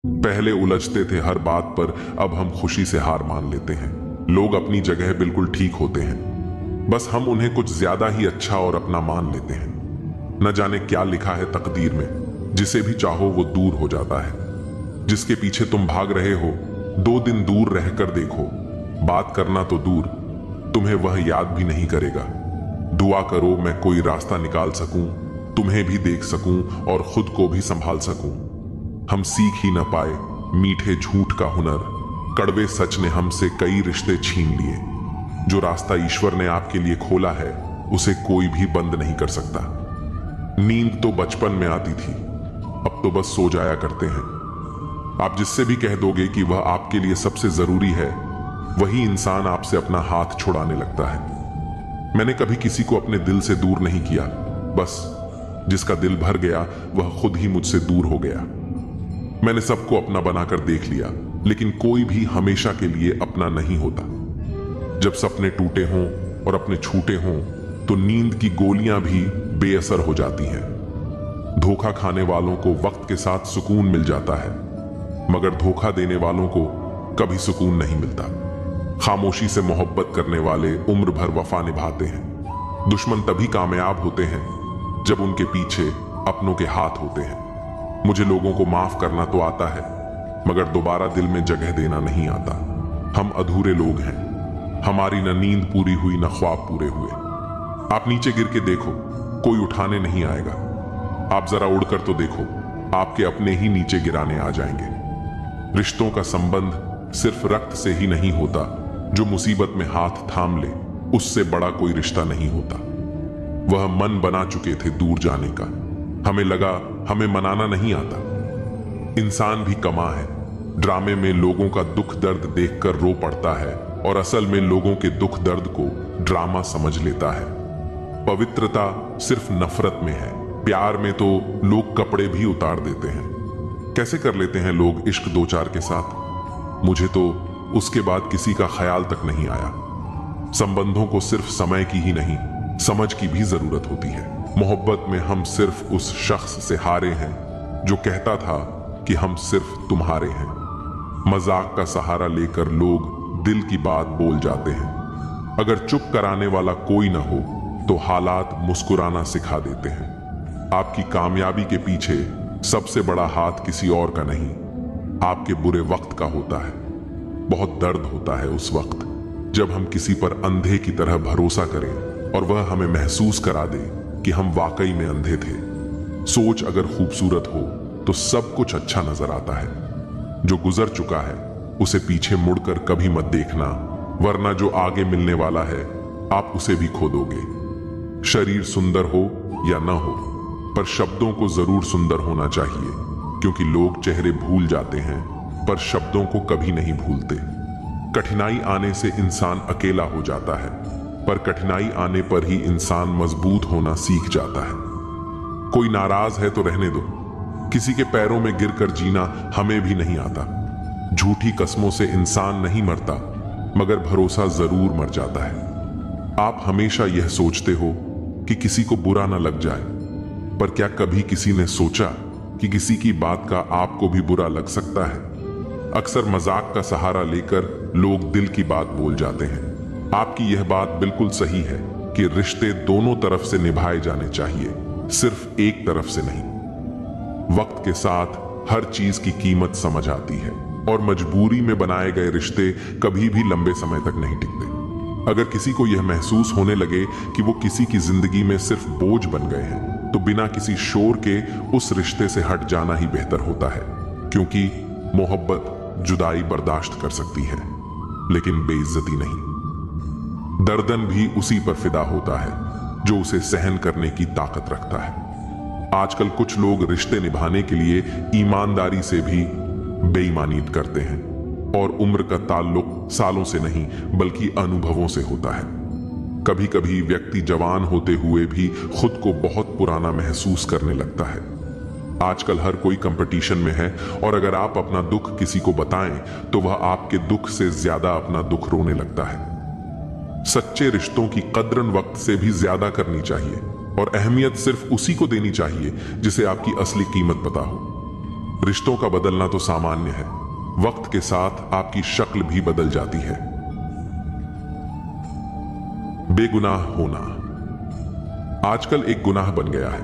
पहले उलझते थे हर बात पर, अब हम खुशी से हार मान लेते हैं। लोग अपनी जगह बिल्कुल ठीक होते हैं, बस हम उन्हें कुछ ज्यादा ही अच्छा और अपना मान लेते हैं। न जाने क्या लिखा है तकदीर में, जिसे भी चाहो वो दूर हो जाता है। जिसके पीछे तुम भाग रहे हो, 2 दिन दूर रहकर देखो। बात करना तो दूर, तुम्हें वह याद भी नहीं करेगा। दुआ करो मैं कोई रास्ता निकाल सकूं, तुम्हें भी देख सकूं और खुद को भी संभाल सकूं। हम सीख ही न पाए मीठे झूठ का हुनर, कड़वे सच ने हमसे कई रिश्ते छीन लिए। जो रास्ता ईश्वर ने आपके लिए खोला है, उसे कोई भी बंद नहीं कर सकता। नींद तो बचपन में आती थी, अब तो बस सो जाया करते हैं। आप जिससे भी कह दोगे कि वह आपके लिए सबसे जरूरी है, वही इंसान आपसे अपना हाथ छुड़ाने लगता है। मैंने कभी किसी को अपने दिल से दूर नहीं किया, बस जिसका दिल भर गया वह खुद ही मुझसे दूर हो गया। मैंने सबको अपना बनाकर देख लिया, लेकिन कोई भी हमेशा के लिए अपना नहीं होता। जब सपने टूटे हों और अपने छूटे हों, तो नींद की गोलियां भी बेअसर हो जाती हैं। धोखा खाने वालों को वक्त के साथ सुकून मिल जाता है, मगर धोखा देने वालों को कभी सुकून नहीं मिलता। खामोशी से मोहब्बत करने वाले उम्र भर वफा निभाते हैं। दुश्मन तभी कामयाब होते हैं जब उनके पीछे अपनों के हाथ होते हैं। मुझे लोगों को माफ करना तो आता है, मगर दोबारा दिल में जगह देना नहीं आता। हम अधूरे लोग हैं, हमारी न नींद पूरी हुई न ख्वाब पूरे हुए। आप नीचे गिर के देखो, कोई उठाने नहीं आएगा। आप जरा उड़कर तो देखो, आपके अपने ही नीचे गिराने आ जाएंगे। रिश्तों का संबंध सिर्फ रक्त से ही नहीं होता, जो मुसीबत में हाथ थाम ले उससे बड़ा कोई रिश्ता नहीं होता। वह मन बना चुके थे दूर जाने का, हमें लगा हमें मनाना नहीं आता। इंसान भी कमा है, ड्रामे में लोगों का दुख दर्द देखकर रो पड़ता है और असल में लोगों के दुख दर्द को ड्रामा समझ लेता है। पवित्रता सिर्फ नफरत में है, प्यार में तो लोग कपड़े भी उतार देते हैं। कैसे कर लेते हैं लोग इश्क 2-4 के साथ, मुझे तो उसके बाद किसी का ख्याल तक नहीं आया। संबंधों को सिर्फ समय की ही नहीं, समझ की भी जरूरत होती है। मोहब्बत में हम सिर्फ उस शख्स से हारे हैं जो कहता था कि हम सिर्फ तुम्हारे हैं। मजाक का सहारा लेकर लोग दिल की बात बोल जाते हैं। अगर चुप कराने वाला कोई ना हो तो हालात मुस्कुराना सिखा देते हैं। आपकी कामयाबी के पीछे सबसे बड़ा हाथ किसी और का नहीं, आपके बुरे वक्त का होता है। बहुत दर्द होता है उस वक्त जब हम किसी पर अंधे की तरह भरोसा करें और वह हमें महसूस करा दे कि हम वाकई में अंधे थे। सोच अगर खूबसूरत हो तो सब कुछ अच्छा नजर आता है। जो गुजर चुका है उसे पीछे मुड़कर कभी मत देखना, वरना जो आगे मिलने वाला है आप उसे भी खो दोगे। शरीर सुंदर हो या ना हो, पर शब्दों को जरूर सुंदर होना चाहिए, क्योंकि लोग चेहरे भूल जाते हैं पर शब्दों को कभी नहीं भूलते। कठिनाई आने से इंसान अकेला हो जाता है, पर कठिनाई आने पर ही इंसान मजबूत होना सीख जाता है। कोई नाराज है तो रहने दो, किसी के पैरों में गिरकर जीना हमें भी नहीं आता। झूठी कस्मों से इंसान नहीं मरता, मगर भरोसा जरूर मर जाता है। आप हमेशा यह सोचते हो कि किसी को बुरा ना लग जाए, पर क्या कभी किसी ने सोचा कि किसी की बात का आपको भी बुरा लग सकता है? अक्सर मजाक का सहारा लेकर लोग दिल की बात बोल जाते हैं। आपकी यह बात बिल्कुल सही है कि रिश्ते दोनों तरफ से निभाए जाने चाहिए, सिर्फ एक तरफ से नहीं। वक्त के साथ हर चीज की कीमत समझ आती है और मजबूरी में बनाए गए रिश्ते कभी भी लंबे समय तक नहीं टिकते। अगर किसी को यह महसूस होने लगे कि वो किसी की जिंदगी में सिर्फ बोझ बन गए हैं, तो बिना किसी शोर के उस रिश्ते से हट जाना ही बेहतर होता है, क्योंकि मोहब्बत जुदाई बर्दाश्त कर सकती है, लेकिन बेइज्जती नहीं। दर्दन भी उसी पर फिदा होता है जो उसे सहन करने की ताकत रखता है। आजकल कुछ लोग रिश्ते निभाने के लिए ईमानदारी से भी बेईमानी करते हैं, और उम्र का ताल्लुक सालों से नहीं बल्कि अनुभवों से होता है। कभी कभी व्यक्ति जवान होते हुए भी खुद को बहुत पुराना महसूस करने लगता है। आजकल हर कोई कंपटीशन में है, और अगर आप अपना दुख किसी को बताएं तो वह आपके दुख से ज्यादा अपना दुख रोने लगता है। सच्चे रिश्तों की कद्रन वक्त से भी ज्यादा करनी चाहिए, और अहमियत सिर्फ उसी को देनी चाहिए जिसे आपकी असली कीमत पता हो। रिश्तों का बदलना तो सामान्य है, वक्त के साथ आपकी शक्ल भी बदल जाती है। बेगुनाह होना आजकल एक गुनाह बन गया है।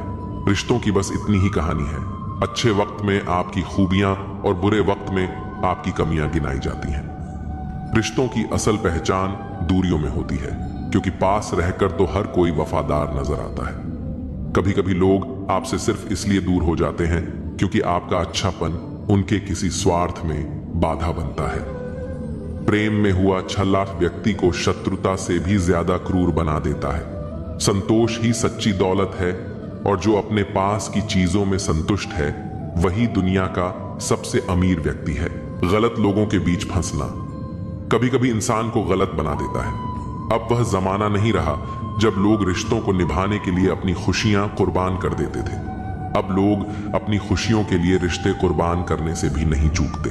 रिश्तों की बस इतनी ही कहानी है। अच्छे वक्त में आपकी खूबियां और बुरे वक्त में आपकी कमियां गिनाई जाती हैं। रिश्तों की असल पहचान दूरियों में होती है, क्योंकि पास रहकर तो हर कोई वफादार नजर आता है। कभी कभी लोग आपसे सिर्फ इसलिए दूर हो जाते हैं क्योंकि आपका अच्छापन उनके किसी स्वार्थ में बाधा बनता है। प्रेम में हुआ छल्ला व्यक्ति को शत्रुता से भी ज्यादा क्रूर बना देता है। संतोष ही सच्ची दौलत है, और जो अपने पास की चीजों में संतुष्ट है वही दुनिया का सबसे अमीर व्यक्ति है। गलत लोगों के बीच फंसना कभी कभी इंसान को गलत बना देता है। अब वह जमाना नहीं रहा जब लोग रिश्तों को निभाने के लिए अपनी खुशियां कुर्बान कर देते थे। अब लोग अपनी खुशियों के लिए रिश्ते कुर्बान करने से भी नहीं चूकते।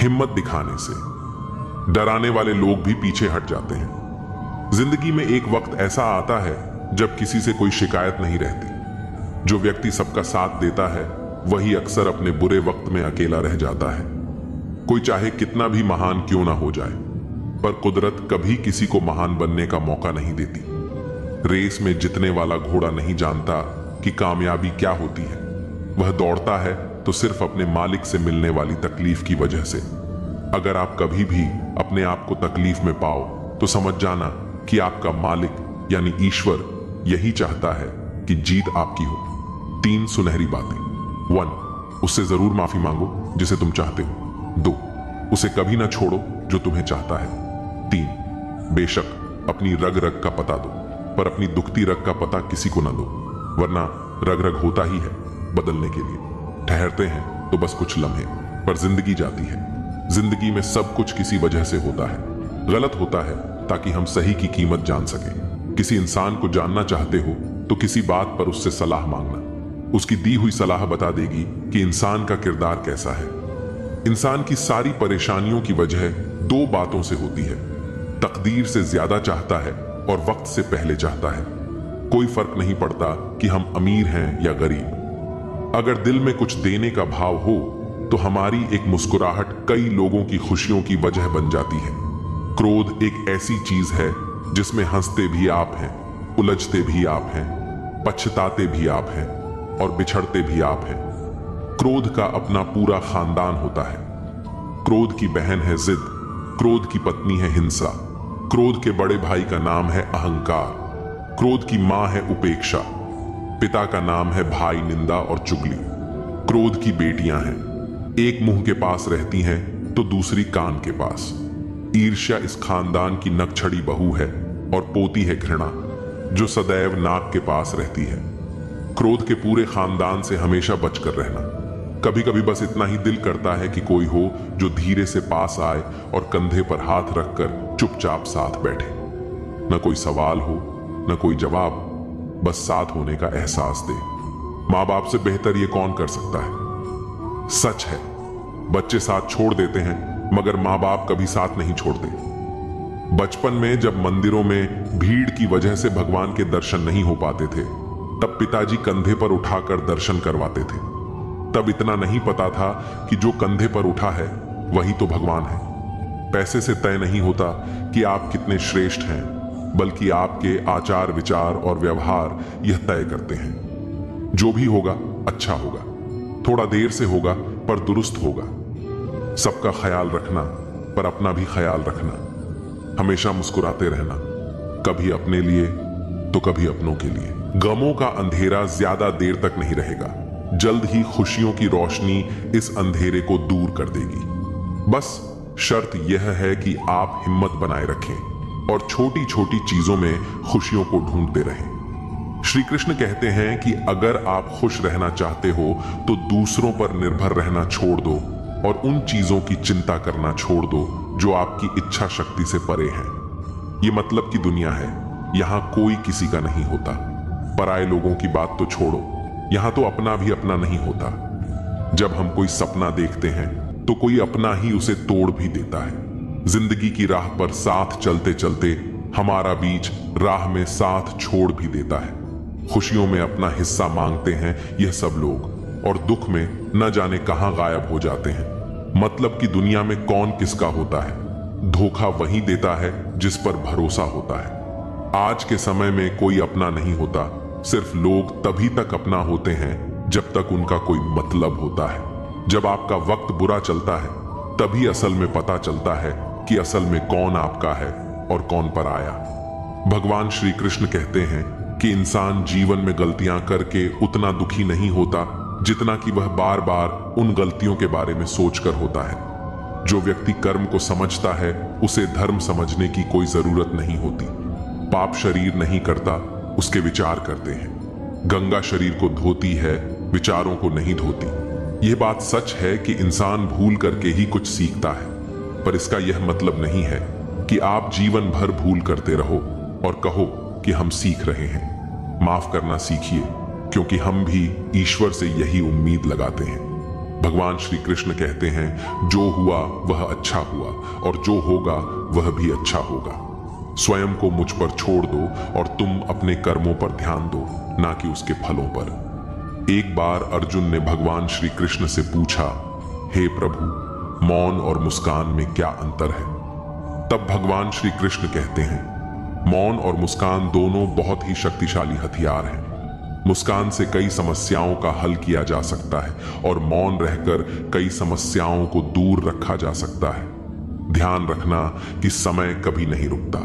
हिम्मत दिखाने से डराने वाले लोग भी पीछे हट जाते हैं। जिंदगी में एक वक्त ऐसा आता है जब किसी से कोई शिकायत नहीं रहती। जो व्यक्ति सबका साथ देता है वही अक्सर अपने बुरे वक्त में अकेला रह जाता है। कोई चाहे कितना भी महान क्यों ना हो जाए, पर कुदरत कभी किसी को महान बनने का मौका नहीं देती। रेस में जीतने वाला घोड़ा नहीं जानता कि कामयाबी क्या होती है। वह दौड़ता है तो सिर्फ अपने मालिक से मिलने वाली तकलीफ की वजह से। अगर आप कभी भी अपने आप को तकलीफ में पाओ तो समझ जाना कि आपका मालिक यानी ईश्वर यही चाहता है कि जीत आपकी हो। 3 सुनहरी बातें। 1, उससे जरूर माफी मांगो जिसे तुम चाहते हो। 2, उसे कभी ना छोड़ो जो तुम्हें चाहता है। 3, बेशक अपनी रग रग का पता दो, पर अपनी दुखती रग का पता किसी को ना दो, वरना रग रग होता ही है बदलने के लिए। ठहरते हैं तो बस कुछ लम्हे, पर जिंदगी जाती है। जिंदगी में सब कुछ किसी वजह से होता है। गलत होता है ताकि हम सही की कीमत जान सकें। किसी इंसान को जानना चाहते हो तो किसी बात पर उससे सलाह मांगना। उसकी दी हुई सलाह बता देगी कि इंसान का किरदार कैसा है। इंसान की सारी परेशानियों की वजह 2 बातों से होती है। तकदीर से ज्यादा चाहता है और वक्त से पहले चाहता है। कोई फर्क नहीं पड़ता कि हम अमीर हैं या गरीब। अगर दिल में कुछ देने का भाव हो तो हमारी एक मुस्कुराहट कई लोगों की खुशियों की वजह बन जाती है। क्रोध एक ऐसी चीज है जिसमें हंसते भी आप हैं, उलझते भी आप हैं, पछताते भी आप हैं और बिछड़ते भी आप हैं। क्रोध का अपना पूरा खानदान होता है। क्रोध की बहन है जिद, क्रोध की पत्नी है हिंसा, क्रोध के बड़े भाई का नाम है अहंकार, क्रोध की मां है उपेक्षा, पिता का नाम है भाई निंदा और चुगली। क्रोध की बेटियां हैं, एक मुंह के पास रहती हैं तो दूसरी कान के पास। ईर्ष्या इस खानदान की नकछड़ी बहू है और पोती है घृणा, जो सदैव नाक के पास रहती है। क्रोध के पूरे खानदान से हमेशा बचकर रहना। कभी कभी बस इतना ही दिल करता है कि कोई हो जो धीरे से पास आए और कंधे पर हाथ रखकर चुपचाप साथ बैठे। न कोई सवाल हो न कोई जवाब, बस साथ होने का एहसास दे। माँ बाप से बेहतर ये कौन कर सकता है। सच है, बच्चे साथ छोड़ देते हैं मगर माँ बाप कभी साथ नहीं छोड़ते। बचपन में जब मंदिरों में भीड़ की वजह से भगवान के दर्शन नहीं हो पाते थे, तब पिताजी कंधे पर उठाकर दर्शन करवाते थे। तब इतना नहीं पता था कि जो कंधे पर उठा है वही तो भगवान है। पैसे से तय नहीं होता कि आप कितने श्रेष्ठ हैं, बल्कि आपके आचार विचार और व्यवहार यह तय करते हैं। जो भी होगा अच्छा होगा, थोड़ा देर से होगा पर दुरुस्त होगा। सबका ख्याल रखना पर अपना भी ख्याल रखना। हमेशा मुस्कुराते रहना, कभी अपने लिए तो कभी अपनों के लिए। गमों का अंधेरा ज्यादा देर तक नहीं रहेगा, जल्द ही खुशियों की रोशनी इस अंधेरे को दूर कर देगी। बस शर्त यह है कि आप हिम्मत बनाए रखें और छोटी छोटी चीजों में खुशियों को ढूंढते रहें। श्री कृष्ण कहते हैं कि अगर आप खुश रहना चाहते हो तो दूसरों पर निर्भर रहना छोड़ दो और उन चीजों की चिंता करना छोड़ दो जो आपकी इच्छा शक्ति से परे हैं। ये मतलब की दुनिया है, यहां कोई किसी का नहीं होता। पराये लोगों की बात तो छोड़ो, यहां तो अपना भी अपना नहीं होता। जब हम कोई सपना देखते हैं तो कोई अपना ही उसे तोड़ भी देता है। जिंदगी की राह पर साथ चलते चलते हमारा बीच राह में साथ छोड़ भी देता है। खुशियों में अपना हिस्सा मांगते हैं यह सब लोग, और दुख में न जाने कहां गायब हो जाते हैं। मतलब कि दुनिया में कौन किसका होता है, धोखा वही देता है जिस पर भरोसा होता है। आज के समय में कोई अपना नहीं होता, सिर्फ लोग तभी तक अपना होते हैं जब तक उनका कोई मतलब होता है। जब आपका वक्त बुरा चलता है तभी असल में पता चलता है कि असल में कौन आपका है और कौन पराया। भगवान श्री कृष्ण कहते हैं कि इंसान जीवन में गलतियां करके उतना दुखी नहीं होता जितना कि वह बार बार उन गलतियों के बारे में सोचकर होता है। जो व्यक्ति कर्म को समझता है उसे धर्म समझने की कोई जरूरत नहीं होती। पाप शरीर नहीं करता, उसके विचार करते हैं। गंगा शरीर को धोती है, विचारों को नहीं धोती। यह बात सच है कि इंसान भूल करके ही कुछ सीखता है, पर इसका यह मतलब नहीं है कि आप जीवन भर भूल करते रहो और कहो कि हम सीख रहे हैं। माफ करना सीखिए, क्योंकि हम भी ईश्वर से यही उम्मीद लगाते हैं। भगवान श्री कृष्ण कहते हैं, जो हुआ वह अच्छा हुआ और जो होगा वह भी अच्छा होगा। स्वयं को मुझ पर छोड़ दो और तुम अपने कर्मों पर ध्यान दो, ना कि उसके फलों पर। एक बार अर्जुन ने भगवान श्री कृष्ण से पूछा, हे प्रभु, मौन और मुस्कान में क्या अंतर है? तब भगवान श्री कृष्ण कहते हैं, मौन और मुस्कान दोनों बहुत ही शक्तिशाली हथियार हैं। मुस्कान से कई समस्याओं का हल किया जा सकता है और मौन रहकर कई समस्याओं को दूर रखा जा सकता है। ध्यान रखना कि समय कभी नहीं रुकता।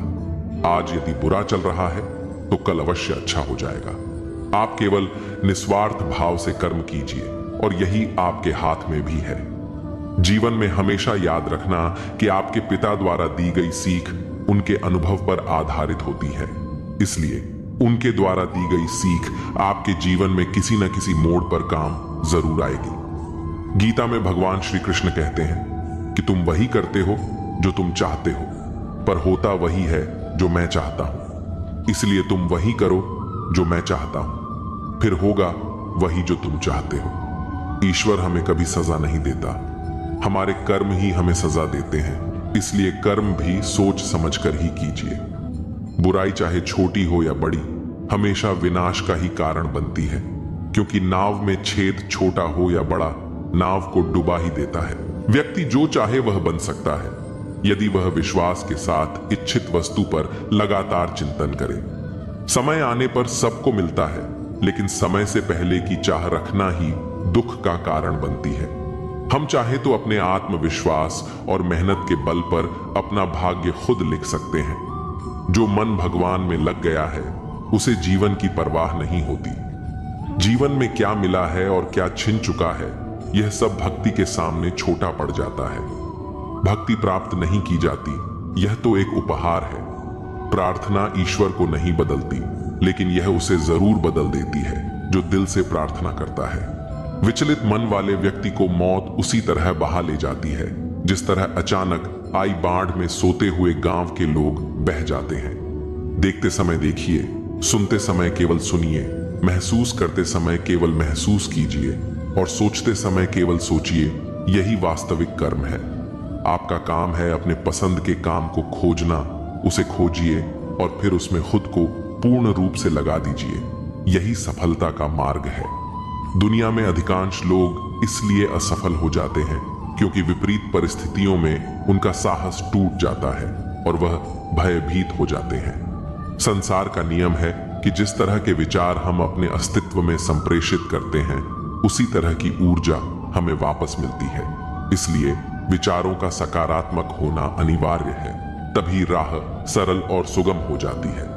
आज यदि बुरा चल रहा है तो कल अवश्य अच्छा हो जाएगा। आप केवल निस्वार्थ भाव से कर्म कीजिए और यही आपके हाथ में भी है। जीवन में हमेशा याद रखना कि आपके पिता द्वारा दी गई सीख उनके अनुभव पर आधारित होती है, इसलिए उनके द्वारा दी गई सीख आपके जीवन में किसी न किसी मोड़ पर काम जरूर आएगी। गीता में भगवान श्री कृष्ण कहते हैं कि तुम वही करते हो जो तुम चाहते हो, पर होता वही है जो मैं चाहता हूं। इसलिए तुम वही करो जो मैं चाहता हूं, फिर होगा वही जो तुम चाहते हो। ईश्वर हमें कभी सजा नहीं देता, हमारे कर्म ही हमें सजा देते हैं। इसलिए कर्म भी सोच समझकर ही कीजिए। बुराई चाहे छोटी हो या बड़ी, हमेशा विनाश का ही कारण बनती है, क्योंकि नाव में छेद छोटा हो या बड़ा, नाव को डुबा ही देता है। व्यक्ति जो चाहे वह बन सकता है, यदि वह विश्वास के साथ इच्छित वस्तु पर लगातार चिंतन करे। समय आने पर सबको मिलता है, लेकिन समय से पहले की चाह रखना ही दुख का कारण बनती है। हम चाहे तो अपने आत्मविश्वास और मेहनत के बल पर अपना भाग्य खुद लिख सकते हैं। जो मन भगवान में लग गया है उसे जीवन की परवाह नहीं होती। जीवन में क्या मिला है और क्या छिन चुका है, यह सब भक्ति के सामने छोटा पड़ जाता है। भक्ति प्राप्त नहीं की जाती, यह तो एक उपहार है। प्रार्थना ईश्वर को नहीं बदलती, लेकिन यह उसे जरूर बदल देती है जो दिल से प्रार्थना करता है। विचलित मन वाले व्यक्ति को मौत उसी तरह बहा ले जाती है जिस तरह अचानक आई बाढ़ में सोते हुए गांव के लोग बह जाते हैं। देखते समय देखिए, सुनते समय केवल सुनिए, महसूस करते समय केवल महसूस कीजिए और सोचते समय केवल सोचिए। यही वास्तविक कर्म है। आपका काम है अपने पसंद के काम को खोजना, उसे खोजिए और फिर उसमें खुद को पूर्ण रूप से लगा दीजिए। यही सफलता का मार्ग है। दुनिया में अधिकांश लोग इसलिए असफल हो जाते हैं क्योंकि विपरीत परिस्थितियों में उनका साहस टूट जाता है और वह भयभीत हो जाते हैं। संसार का नियम है कि जिस तरह के विचार हम अपने अस्तित्व में संप्रेषित करते हैं, उसी तरह की ऊर्जा हमें वापस मिलती है। इसलिए विचारों का सकारात्मक होना अनिवार्य है, तभी राह सरल और सुगम हो जाती है।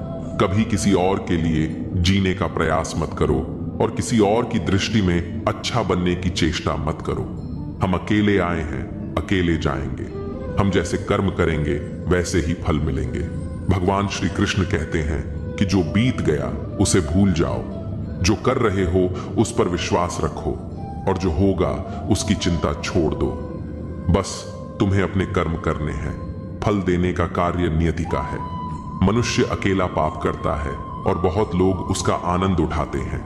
कभी किसी और के लिए जीने का प्रयास मत करो और किसी और की दृष्टि में अच्छा बनने की चेष्टा मत करो। हम अकेले आए हैं, अकेले जाएंगे। हम जैसे कर्म करेंगे वैसे ही फल मिलेंगे। भगवान श्री कृष्ण कहते हैं कि जो बीत गया उसे भूल जाओ, जो कर रहे हो उस पर विश्वास रखो और जो होगा उसकी चिंता छोड़ दो। बस तुम्हें अपने कर्म करने हैं, फल देने का कार्य नियति का है। मनुष्य अकेला पाप करता है और बहुत लोग उसका आनंद उठाते हैं।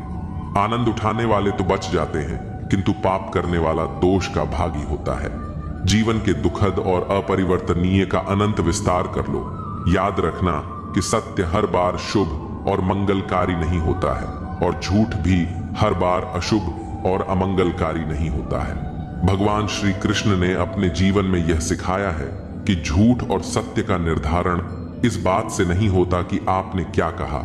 आनंद उठाने वाले तो बच जाते हैं, किंतु पाप करने वाला दोष का भागी होता है। जीवन के दुखद और अपरिवर्तनीय का अनंत विस्तार कर लो। याद रखना कि सत्य हर बार शुभ और मंगलकारी नहीं होता है। और झूठ भी हर बार अशुभ और अमंगलकारी नहीं होता है। भगवान श्री कृष्ण ने अपने जीवन में यह सिखाया है कि झूठ और सत्य का निर्धारण इस बात से नहीं होता कि आपने क्या कहा,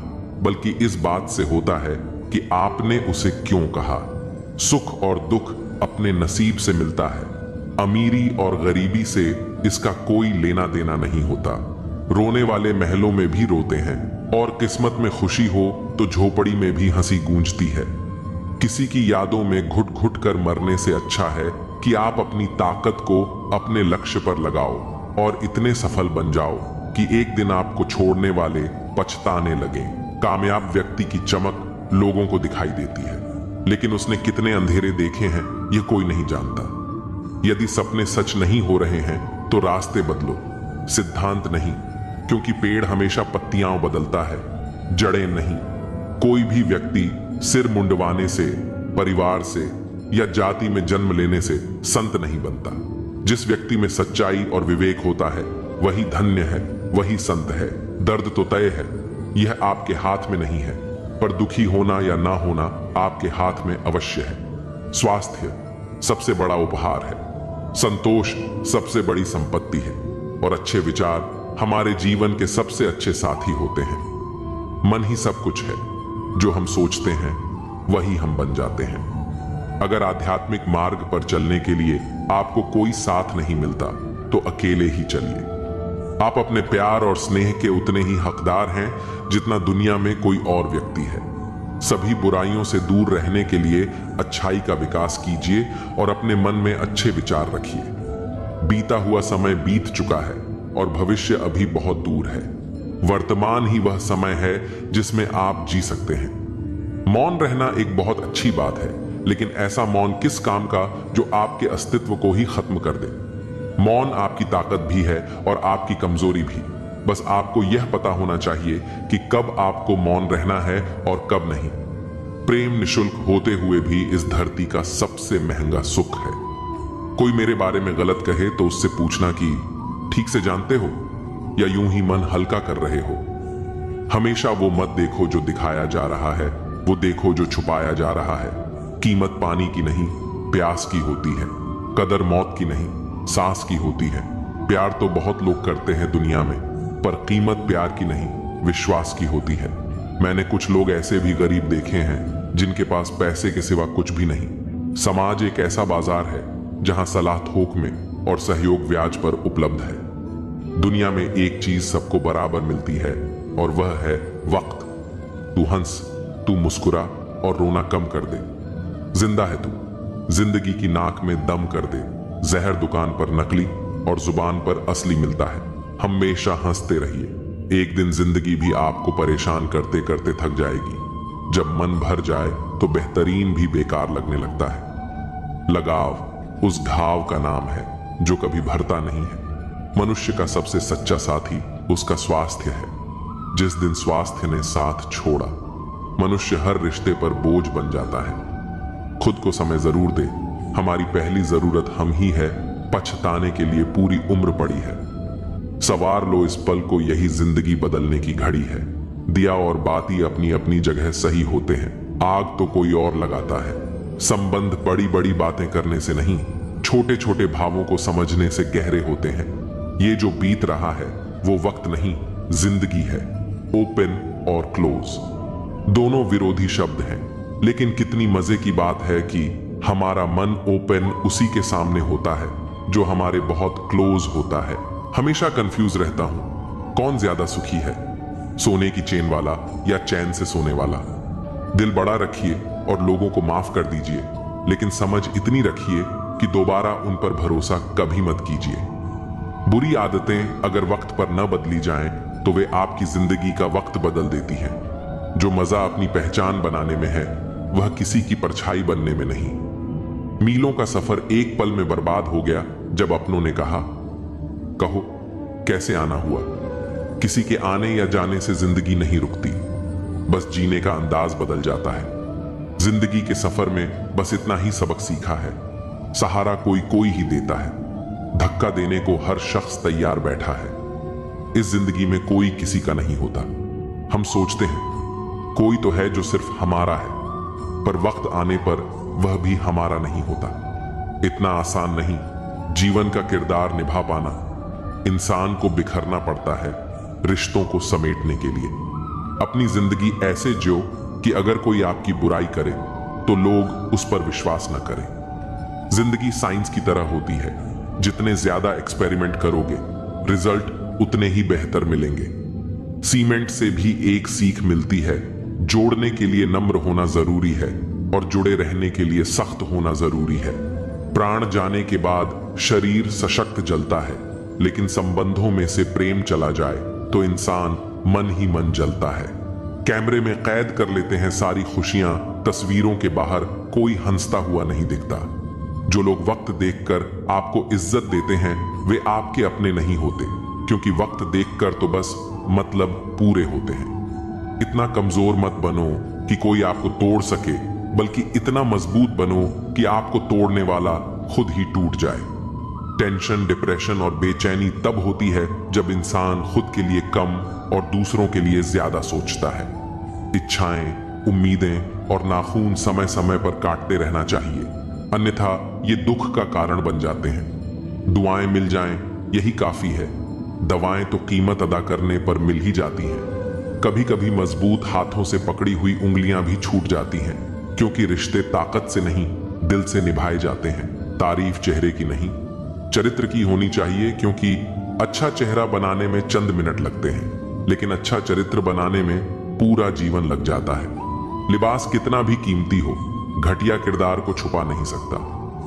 बल्कि इस बात से होता है कि आपने उसे क्यों कहा। सुख और दुख अपने नसीब से मिलता है। अमीरी और गरीबी से इसका कोई लेना देना नहीं होता। रोने वाले महलों में भी रोते हैं और किस्मत में खुशी हो तो झोपड़ी में भी हंसी गूंजती है। किसी की यादों में घुट घुट कर मरने से अच्छा है कि आप अपनी ताकत को अपने लक्ष्य पर लगाओ और इतने सफल बन जाओ कि एक दिन आपको छोड़ने वाले पछताने लगे। कामयाब व्यक्ति की चमक लोगों को दिखाई देती है, लेकिन उसने कितने अंधेरे देखे हैं यह कोई नहीं जानता। यदि सपने सच नहीं हो रहे हैं तो रास्ते बदलो, सिद्धांत नहीं, क्योंकि पेड़ हमेशा पत्तियां बदलता है, जड़ें नहीं। कोई भी व्यक्ति सिर मुंडवाने से, परिवार से या जाति में जन्म लेने से संत नहीं बनता। जिस व्यक्ति में सच्चाई और विवेक होता है वही धन्य है, वही संत है। दर्द तो तय है, यह आपके हाथ में नहीं है, पर दुखी होना या ना होना आपके हाथ में अवश्य है। स्वास्थ्य सबसे बड़ा उपहार है, संतोष सबसे बड़ी संपत्ति है और अच्छे विचार हमारे जीवन के सबसे अच्छे साथी होते हैं। मन ही सब कुछ है, जो हम सोचते हैं वही हम बन जाते हैं। अगर आध्यात्मिक मार्ग पर चलने के लिए आपको कोई साथ नहीं मिलता तो अकेले ही चलिए। आप अपने प्यार और स्नेह के उतने ही हकदार हैं जितना दुनिया में कोई और व्यक्ति है। सभी बुराइयों से दूर रहने के लिए अच्छाई का विकास कीजिए और अपने मन में अच्छे विचार रखिए। बीता हुआ समय बीत चुका है और भविष्य अभी बहुत दूर है। वर्तमान ही वह समय है जिसमें आप जी सकते हैं। मौन रहना एक बहुत अच्छी बात है, लेकिन ऐसा मौन किस काम का जो आपके अस्तित्व को ही खत्म कर दे। मौन आपकी ताकत भी है और आपकी कमजोरी भी। बस आपको यह पता होना चाहिए कि कब आपको मौन रहना है और कब नहीं। प्रेम निशुल्क होते हुए भी इस धरती का सबसे महंगा सुख है। कोई मेरे बारे में गलत कहे तो उससे पूछना कि ठीक से जानते हो या यूं ही मन हल्का कर रहे हो। हमेशा वो मत देखो जो दिखाया जा रहा है, वो देखो जो छुपाया जा रहा है। कीमत पानी की नहीं, प्यास की होती है। कदर मौत की नहीं, सांस की होती है। प्यार तो बहुत लोग करते हैं दुनिया में, पर कीमत प्यार की नहीं, विश्वास की होती है। मैंने कुछ लोग ऐसे भी गरीब देखे हैं जिनके पास पैसे के सिवा कुछ भी नहीं। समाज एक ऐसा बाजार है जहां सलाह थोक में और सहयोग ब्याज पर उपलब्ध है। दुनिया में एक चीज सबको बराबर मिलती है और वह है वक्त। तू हंस, तू मुस्कुरा और रोना कम कर दे। जिंदा है तू, जिंदगी की नाक में दम कर दे। जहर दुकान पर नकली और जुबान पर असली मिलता है। हमेशा हंसते रहिए। एक दिन जिंदगी भी आपको परेशान करते करते थक जाएगी। जब मन भर जाए तो बेहतरीन भी बेकार लगने लगता है। लगाव उस घाव का नाम है जो कभी भरता नहीं है। मनुष्य का सबसे सच्चा साथी उसका स्वास्थ्य है। जिस दिन स्वास्थ्य ने साथ छोड़ा, मनुष्य हर रिश्ते पर बोझ बन जाता है। खुद को समय जरूर दे। हमारी पहली जरूरत हम ही है। पछताने के लिए पूरी उम्र पड़ी है। सवार लो इस पल को, यही जिंदगी बदलने की घड़ी है। दिया और बाती अपनी अपनी जगह सही होते हैं, आग तो कोई और लगाता है। संबंध बड़ी बड़ी बातें करने से नहीं, छोटे छोटे भावों को समझने से गहरे होते हैं। ये जो बीत रहा है वो वक्त नहीं, जिंदगी है। ओपन और क्लोज दोनों विरोधी शब्द हैं, लेकिन कितनी मजे की बात है कि हमारा मन ओपन उसी के सामने होता है जो हमारे बहुत क्लोज होता है। हमेशा कंफ्यूज रहता हूं, कौन ज्यादा सुखी है, सोने की चेन वाला या चैन से सोने वाला। दिल बड़ा रखिए और लोगों को माफ कर दीजिए, लेकिन समझ इतनी रखिए कि दोबारा उन पर भरोसा कभी मत कीजिए। बुरी आदतें अगर वक्त पर न बदली जाएं तो वे आपकी जिंदगी का वक्त बदल देती हैं। जो मजा अपनी पहचान बनाने में है वह किसी की परछाई बनने में नहीं। मीलों का सफर एक पल में बर्बाद हो गया जब अपनों ने कहा, कहो कैसे आना हुआ। किसी के आने या जाने से जिंदगी नहीं रुकती, बस जीने का अंदाज बदल जाता है। जिंदगी के सफर में बस इतना ही सबक सीखा है, सहारा कोई कोई ही देता है। धक्का देने को हर शख्स तैयार बैठा है। इस जिंदगी में कोई किसी का नहीं होता। हम सोचते हैं कोई तो है जो सिर्फ हमारा है, पर वक्त आने पर वह भी हमारा नहीं होता। इतना आसान नहीं जीवन का किरदार निभा पाना। इंसान को बिखरना पड़ता है रिश्तों को समेटने के लिए। अपनी जिंदगी ऐसे जियो कि अगर कोई आपकी बुराई करे तो लोग उस पर विश्वास न करें। जिंदगी साइंस की तरह होती है, जितने ज्यादा एक्सपेरिमेंट करोगे रिजल्ट उतने ही बेहतर मिलेंगे। सीमेंट से भी एक सीख मिलती है, जोड़ने के लिए नम्र होना जरूरी है और जुड़े रहने के लिए सख्त होना जरूरी है। प्राण जाने के बाद शरीर सशक्त जलता है, लेकिन संबंधों में से प्रेम चला जाए तो इंसान मन ही मन जलता है। कैमरे में कैद कर लेते हैं सारी खुशियां, तस्वीरों के बाहर कोई हंसता हुआ नहीं दिखता। जो लोग वक्त देखकर आपको इज्जत देते हैं वे आपके अपने नहीं होते, क्योंकि वक्त देखकर तो बस मतलब पूरे होते हैं। इतना कमजोर मत बनो कि कोई आपको तोड़ सके, बल्कि इतना मजबूत बनो कि आपको तोड़ने वाला खुद ही टूट जाए। टेंशन, डिप्रेशन और बेचैनी तब होती है जब इंसान खुद के लिए कम और दूसरों के लिए ज्यादा सोचता है। इच्छाएं, उम्मीदें और नाखून समय समय पर काटते रहना चाहिए, अन्यथा ये दुख का कारण बन जाते हैं। दुआएं मिल जाएं यही काफी है, दवाएं तो कीमत अदा करने पर मिल ही जाती हैं। कभी कभी मजबूत हाथों से पकड़ी हुई उंगलियां भी छूट जाती हैं, क्योंकि रिश्ते ताकत से नहीं दिल से निभाए जाते हैं, तारीफ चेहरे की नहीं चरित्र की होनी चाहिए। क्योंकि अच्छा चेहरा बनाने में चंद मिनट लगते हैं, लेकिन अच्छा चरित्र बनाने में पूरा जीवन लग जाता है। लिबास कितना भी कीमती हो, घटिया किरदार को छुपा नहीं सकता।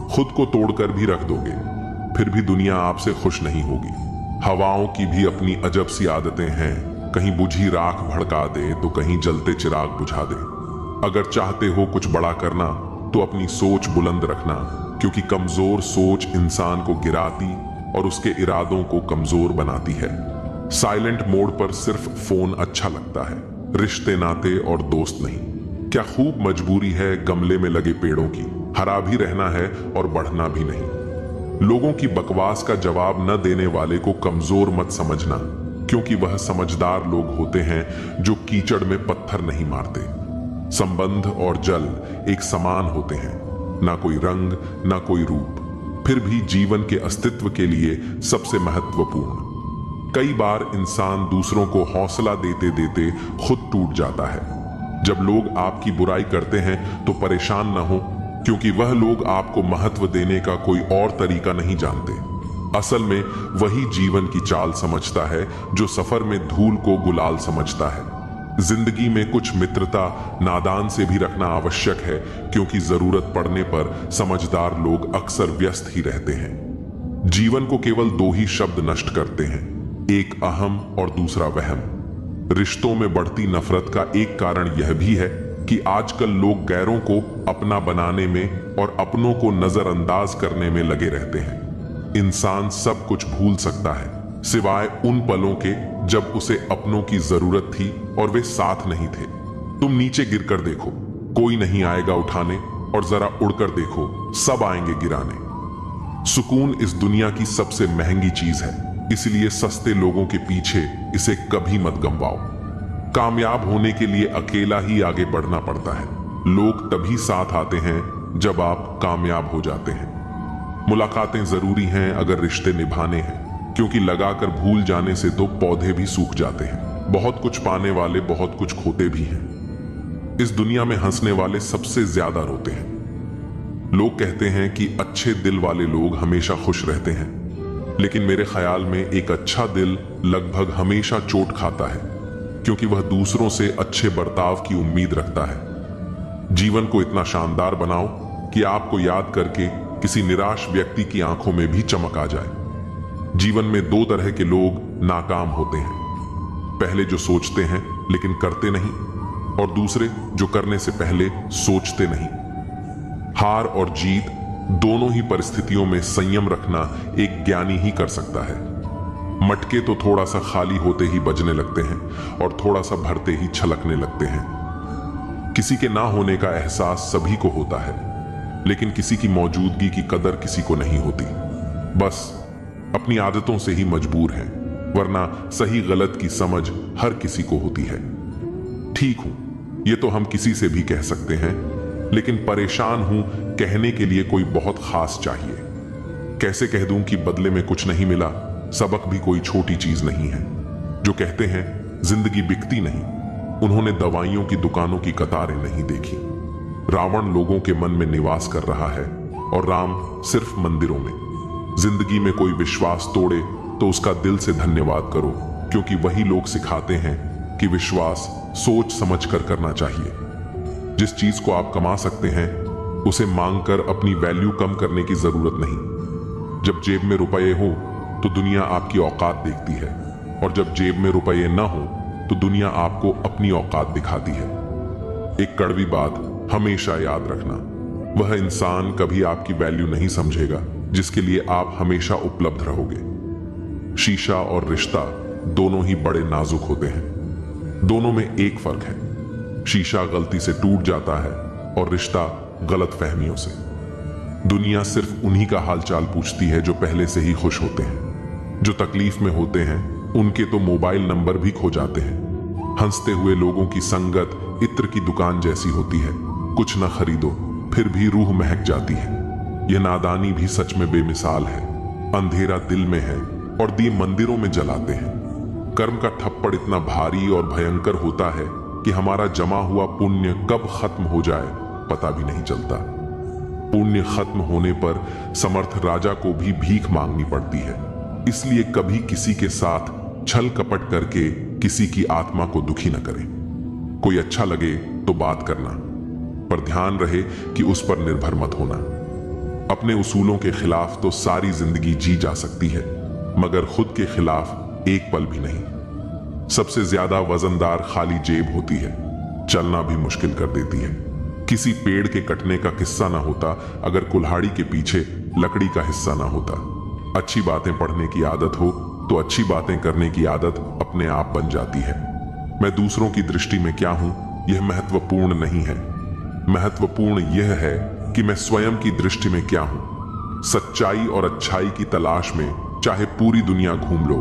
खुद को तोड़कर भी रख दोगे, फिर भी दुनिया आपसे खुश नहीं होगी। हवाओं की भी अपनी अजब सी आदतें हैं, कहीं बुझी राख भड़का दे तो कहीं जलते चिराग बुझा दे। अगर चाहते हो कुछ बड़ा करना तो अपनी सोच बुलंद रखना, क्योंकि कमजोर सोच इंसान को गिराती और उसके इरादों को कमजोर बनाती है। साइलेंट मोड पर सिर्फ फोन अच्छा लगता है, रिश्ते नाते और दोस्त नहीं। क्या खूब मजबूरी है गमले में लगे पेड़ों की, हरा भी रहना है और बढ़ना भी नहीं। लोगों की बकवास का जवाब न देने वाले को कमजोर मत समझना, क्योंकि वह समझदार लोग होते हैं जो कीचड़ में पत्थर नहीं मारते। संबंध और जल एक समान होते हैं, ना कोई रंग ना कोई रूप, फिर भी जीवन के अस्तित्व के लिए सबसे महत्वपूर्ण। कई बार इंसान दूसरों को हौसला देते देते खुद टूट जाता है। जब लोग आपकी बुराई करते हैं तो परेशान न हो, क्योंकि वह लोग आपको महत्व देने का कोई और तरीका नहीं जानते। असल में वही जीवन की चाल समझता है जो सफर में धूल को गुलाल समझता है। जिंदगी में कुछ मित्रता नादान से भी रखना आवश्यक है, क्योंकि जरूरत पड़ने पर समझदार लोग अक्सर व्यस्त ही रहते हैं। जीवन को केवल दो ही शब्द नष्ट करते हैं, एक अहम और दूसरा वहम। रिश्तों में बढ़ती नफरत का एक कारण यह भी है कि आजकल लोग गैरों को अपना बनाने में और अपनों को नजरअंदाज करने में लगे रहते हैं। इंसान सब कुछ भूल सकता है, सिवाय उन पलों के जब उसे अपनों की जरूरत थी और वे साथ नहीं थे। तुम नीचे गिरकर देखो, कोई नहीं आएगा उठाने, और जरा उड़कर देखो, सब आएंगे गिराने। सुकून इस दुनिया की सबसे महंगी चीज है, इसलिए सस्ते लोगों के पीछे इसे कभी मत गंवाओ। कामयाब होने के लिए अकेला ही आगे बढ़ना पड़ता है। लोग तभी साथ आते हैं जब आप कामयाब हो जाते हैं। मुलाकातें जरूरी हैं अगर रिश्ते निभाने हैं, क्योंकि लगाकर भूल जाने से तो पौधे भी सूख जाते हैं। बहुत कुछ पाने वाले बहुत कुछ खोते भी हैं। इस दुनिया में हंसने वाले सबसे ज्यादा रोते हैं। लोग कहते हैं कि अच्छे दिल वाले लोग हमेशा खुश रहते हैं, लेकिन मेरे ख्याल में एक अच्छा दिल लगभग हमेशा चोट खाता है, क्योंकि वह दूसरों से अच्छे बर्ताव की उम्मीद रखता है। जीवन को इतना शानदार बनाओ कि आपको याद करके किसी निराश व्यक्ति की आंखों में भी चमक आ जाए। जीवन में दो तरह के लोग नाकाम होते हैं, पहले जो सोचते हैं लेकिन करते नहीं, और दूसरे जो करने से पहले सोचते नहीं। हार और जीत दोनों ही परिस्थितियों में संयम रखना एक ज्ञानी ही कर सकता है। मटके तो थोड़ा सा खाली होते ही बजने लगते हैं और थोड़ा सा भरते ही छलकने लगते हैं। किसी के ना होने का एहसास सभी को होता है, लेकिन किसी की मौजूदगी की कदर किसी को नहीं होती। बस अपनी आदतों से ही मजबूर हैं, वरना सही गलत की समझ हर किसी को होती है। ठीक हूं, ये तो हम किसी से भी कह सकते हैं, लेकिन परेशान हूं कहने के लिए कोई बहुत खास चाहिए। कैसे कह दूं कि बदले में कुछ नहीं मिला, सबक भी कोई छोटी चीज नहीं है। जो कहते हैं जिंदगी बिकती नहीं, उन्होंने दवाइयों की दुकानों की कतारें नहीं देखी। रावण लोगों के मन में निवास कर रहा है और राम सिर्फ मंदिरों में। जिंदगी में कोई विश्वास तोड़े तो उसका दिल से धन्यवाद करो, क्योंकि वही लोग सिखाते हैं कि विश्वास सोच समझ कर करना चाहिए। जिस चीज को आप कमा सकते हैं उसे मांगकर अपनी वैल्यू कम करने की जरूरत नहीं। जब जेब में रुपए हो तो दुनिया आपकी औकात देखती है, और जब जेब में रुपए ना हो तो दुनिया आपको अपनी औकात दिखाती है। एक कड़वी बात हमेशा याद रखना, वह इंसान कभी आपकी वैल्यू नहीं समझेगा जिसके लिए आप हमेशा उपलब्ध रहोगे। शीशा और रिश्ता दोनों ही बड़े नाजुक होते हैं। दोनों में एक फर्क है, शीशा गलती से टूट जाता है और रिश्ता गलत फहमियों से। दुनिया सिर्फ उन्हीं का हालचाल पूछती है जो पहले से ही खुश होते हैं। जो तकलीफ में होते हैं उनके तो मोबाइल नंबर भी खो जाते हैं। हंसते हुए लोगों की संगत इत्र की दुकान जैसी होती है, कुछ न खरीदो फिर भी रूह महक जाती है। यह नादानी भी सच में बेमिसाल है। अंधेरा दिल में है और दिए मंदिरों में जलाते हैं। कर्म का थप्पड़ इतना भारी और भयंकर होता है कि हमारा जमा हुआ पुण्य कब खत्म हो जाए पता भी नहीं चलता। पुण्य खत्म होने पर समर्थ राजा को भी भीख मांगनी पड़ती है। इसलिए कभी किसी के साथ छल कपट करके किसी की आत्मा को दुखी न करें। कोई अच्छा लगे तो बात करना, पर ध्यान रहे कि उस पर निर्भर मत होना। अपने उसूलों के खिलाफ तो सारी जिंदगी जी जा सकती है, मगर खुद के खिलाफ एक पल भी नहीं। सबसे ज्यादा वजनदार खाली जेब होती है, चलना भी मुश्किल कर देती है। किसी पेड़ के कटने का किस्सा ना होता अगर कुल्हाड़ी के पीछे लकड़ी का हिस्सा ना होता। अच्छी बातें पढ़ने की आदत हो तो अच्छी बातें करने की आदत अपने आप बन जाती है। मैं दूसरों की दृष्टि में क्या हूं यह महत्वपूर्ण नहीं है। महत्वपूर्ण यह है कि मैं स्वयं की दृष्टि में क्या हूं। सच्चाई और अच्छाई की तलाश में चाहे पूरी दुनिया घूम लो,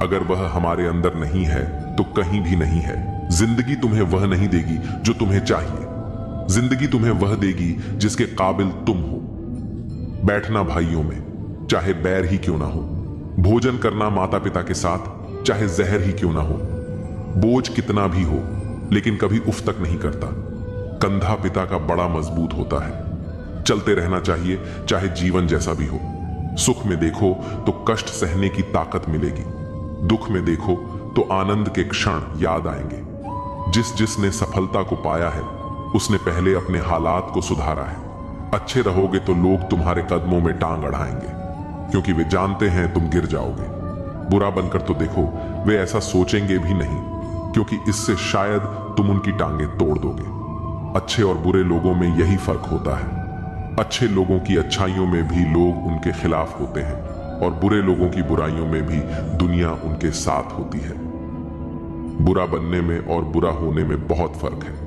अगर वह हमारे अंदर नहीं है तो कहीं भी नहीं है। जिंदगी तुम्हें वह नहीं देगी जो तुम्हें चाहिए। जिंदगी तुम्हें वह देगी जिसके काबिल तुम हो। बैठना भाइयों में चाहे बैर ही क्यों ना हो, भोजन करना माता पिता के साथ चाहे जहर ही क्यों ना हो। बोझ कितना भी हो लेकिन कभी उफ तक नहीं करता। कंधा पिता का बड़ा मजबूत होता है। चलते रहना चाहिए चाहे जीवन जैसा भी हो। सुख में देखो तो कष्ट सहने की ताकत मिलेगी, दुख में देखो तो आनंद के क्षण याद आएंगे। जिसने सफलता को पाया है उसने पहले अपने हालात को सुधारा है। अच्छे रहोगे तो लोग तुम्हारे कदमों में टांग अड़ाएंगे, क्योंकि वे जानते हैं तुम गिर जाओगे। बुरा बनकर तो देखो, वे ऐसा सोचेंगे भी नहीं, क्योंकि इससे शायद तुम उनकी टांगे तोड़ दोगे। अच्छे और बुरे लोगों में यही फर्क होता है। अच्छे लोगों की अच्छाइयों में भी लोग उनके खिलाफ होते हैं, और बुरे लोगों की बुराइयों में भी दुनिया उनके साथ होती है। बुरा बनने में और बुरा होने में बहुत फर्क है।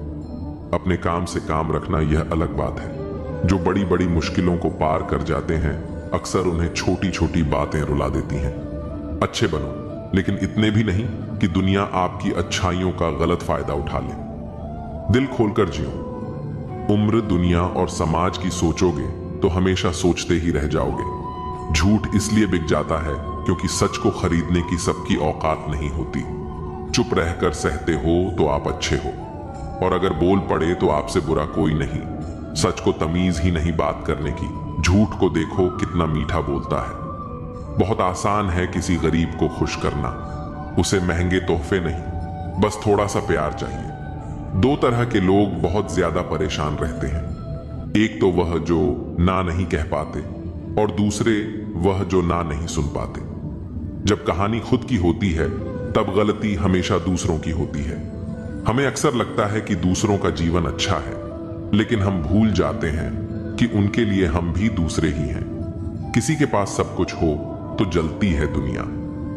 अपने काम से काम रखना यह अलग बात है। जो बड़ी बड़ी मुश्किलों को पार कर जाते हैं अक्सर उन्हें छोटी छोटी बातें रुला देती हैं। अच्छे बनो, लेकिन इतने भी नहीं कि दुनिया आपकी अच्छाइयों का गलत फायदा उठा ले। दिल खोलकर जियो। उम्र, दुनिया और समाज की सोचोगे तो हमेशा सोचते ही रह जाओगे। झूठ इसलिए बिक जाता है क्योंकि सच को खरीदने की सबकी औकात नहीं होती। चुप रहकर सहते हो तो आप अच्छे हो, और अगर बोल पड़े तो आपसे बुरा कोई नहीं। सच को तमीज ही नहीं बात करने की। झूठ को देखो कितना मीठा बोलता है। बहुत आसान है किसी गरीब को खुश करना। उसे महंगे तोहफे नहीं, बस थोड़ा सा प्यार चाहिए। दो तरह के लोग बहुत ज्यादा परेशान रहते हैं। एक तो वह जो ना नहीं कह पाते, और दूसरे वह जो ना नहीं सुन पाते। जब कहानी खुद की होती है तब गलती हमेशा दूसरों की होती है। हमें अक्सर लगता है कि दूसरों का जीवन अच्छा है, लेकिन हम भूल जाते हैं कि उनके लिए हम भी दूसरे ही हैं। किसी के पास सब कुछ हो तो जलती है दुनिया,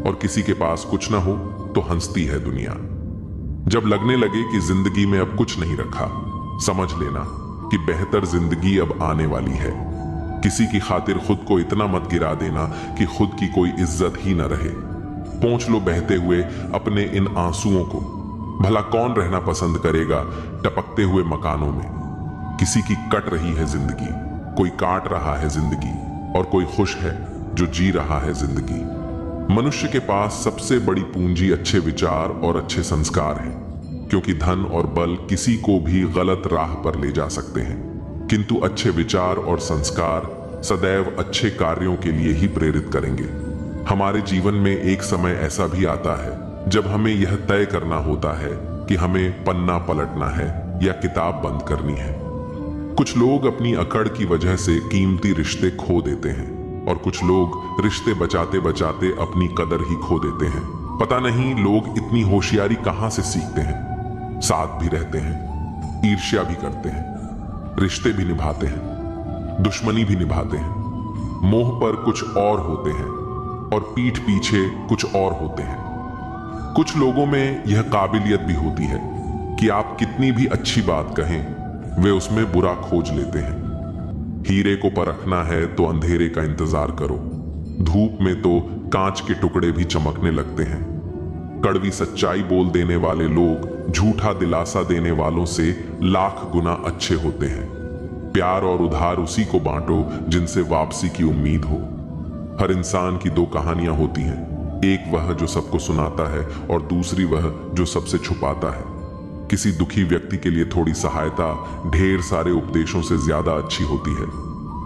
और किसी के पास कुछ ना हो तो हंसती है दुनिया। जब लगने लगे कि जिंदगी में अब कुछ नहीं रखा, समझ लेना कि बेहतर जिंदगी अब आने वाली है। किसी की खातिर खुद को इतना मत गिरा देना कि खुद की कोई इज्जत ही न रहे। पोंछ लो बहते हुए अपने इन आंसुओं को। भला कौन रहना पसंद करेगा टपकते हुए मकानों में। किसी की कट रही है जिंदगी, कोई काट रहा है जिंदगी, और कोई खुश है जो जी रहा है जिंदगी। मनुष्य के पास सबसे बड़ी पूंजी अच्छे विचार और अच्छे संस्कार हैं, क्योंकि धन और बल किसी को भी गलत राह पर ले जा सकते हैं, किंतु अच्छे विचार और संस्कार सदैव अच्छे कार्यों के लिए ही प्रेरित करेंगे। हमारे जीवन में एक समय ऐसा भी आता है जब हमें यह तय करना होता है कि हमें पन्ना पलटना है या किताब बंद करनी है। कुछ लोग अपनी अकड़ की वजह से कीमती रिश्ते खो देते हैं, और कुछ लोग रिश्ते बचाते बचाते अपनी कदर ही खो देते हैं। पता नहीं लोग इतनी होशियारी कहां से सीखते हैं। साथ भी रहते हैं, ईर्ष्या भी करते हैं, रिश्ते भी निभाते हैं, दुश्मनी भी निभाते हैं, मोह पर कुछ और होते हैं और पीठ पीछे कुछ और होते हैं। कुछ लोगों में यह काबिलियत भी होती है कि आप कितनी भी अच्छी बात कहें, वे उसमें बुरा खोज लेते हैं। हीरे को परखना है तो अंधेरे का इंतजार करो, धूप में तो कांच के टुकड़े भी चमकने लगते हैं। कड़वी सच्चाई बोल देने वाले लोग झूठा दिलासा देने वालों से लाख गुना अच्छे होते हैं। प्यार और उधार उसी को बांटो जिनसे वापसी की उम्मीद हो। हर इंसान की दो कहानियां होती हैं, एक वह जो सबको सुनाता है और दूसरी वह जो सबसे छुपाता है। किसी दुखी व्यक्ति के लिए थोड़ी सहायता ढेर सारे उपदेशों से ज्यादा अच्छी होती है।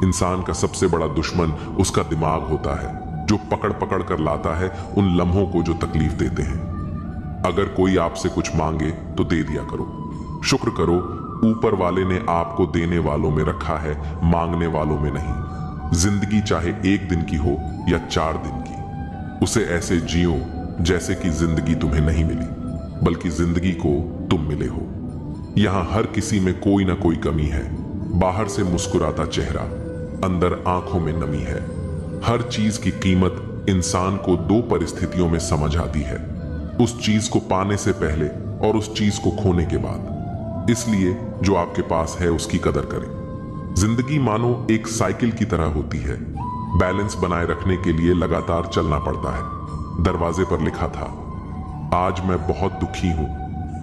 इंसान का सबसे बड़ा दुश्मन उसका दिमाग होता है, जो पकड़ पकड़ कर लाता है उन लम्हों को जो तकलीफ देते हैं। अगर कोई आपसे कुछ मांगे तो दे दिया करो, शुक्र करो ऊपर वाले ने आपको देने वालों में रखा है, मांगने वालों में नहीं। जिंदगी चाहे एक दिन की हो या 4 दिन की, उसे ऐसे जियो जैसे कि जिंदगी तुम्हें नहीं मिली, बल्कि जिंदगी को तुम मिले हो। यहां हर किसी में कोई ना कोई कमी है। बाहर से मुस्कुराता चेहरा, अंदर आंखों में नमी है। हर चीज की कीमत इंसान को 2 परिस्थितियों में समझ आती है, उस चीज को पाने से पहले और उस चीज को खोने के बाद। इसलिए जो आपके पास है उसकी कदर करें। जिंदगी मानो एक साइकिल की तरह होती है, बैलेंस बनाए रखने के लिए लगातार चलना पड़ता है। दरवाजे पर लिखा था, आज मैं बहुत दुखी हूं,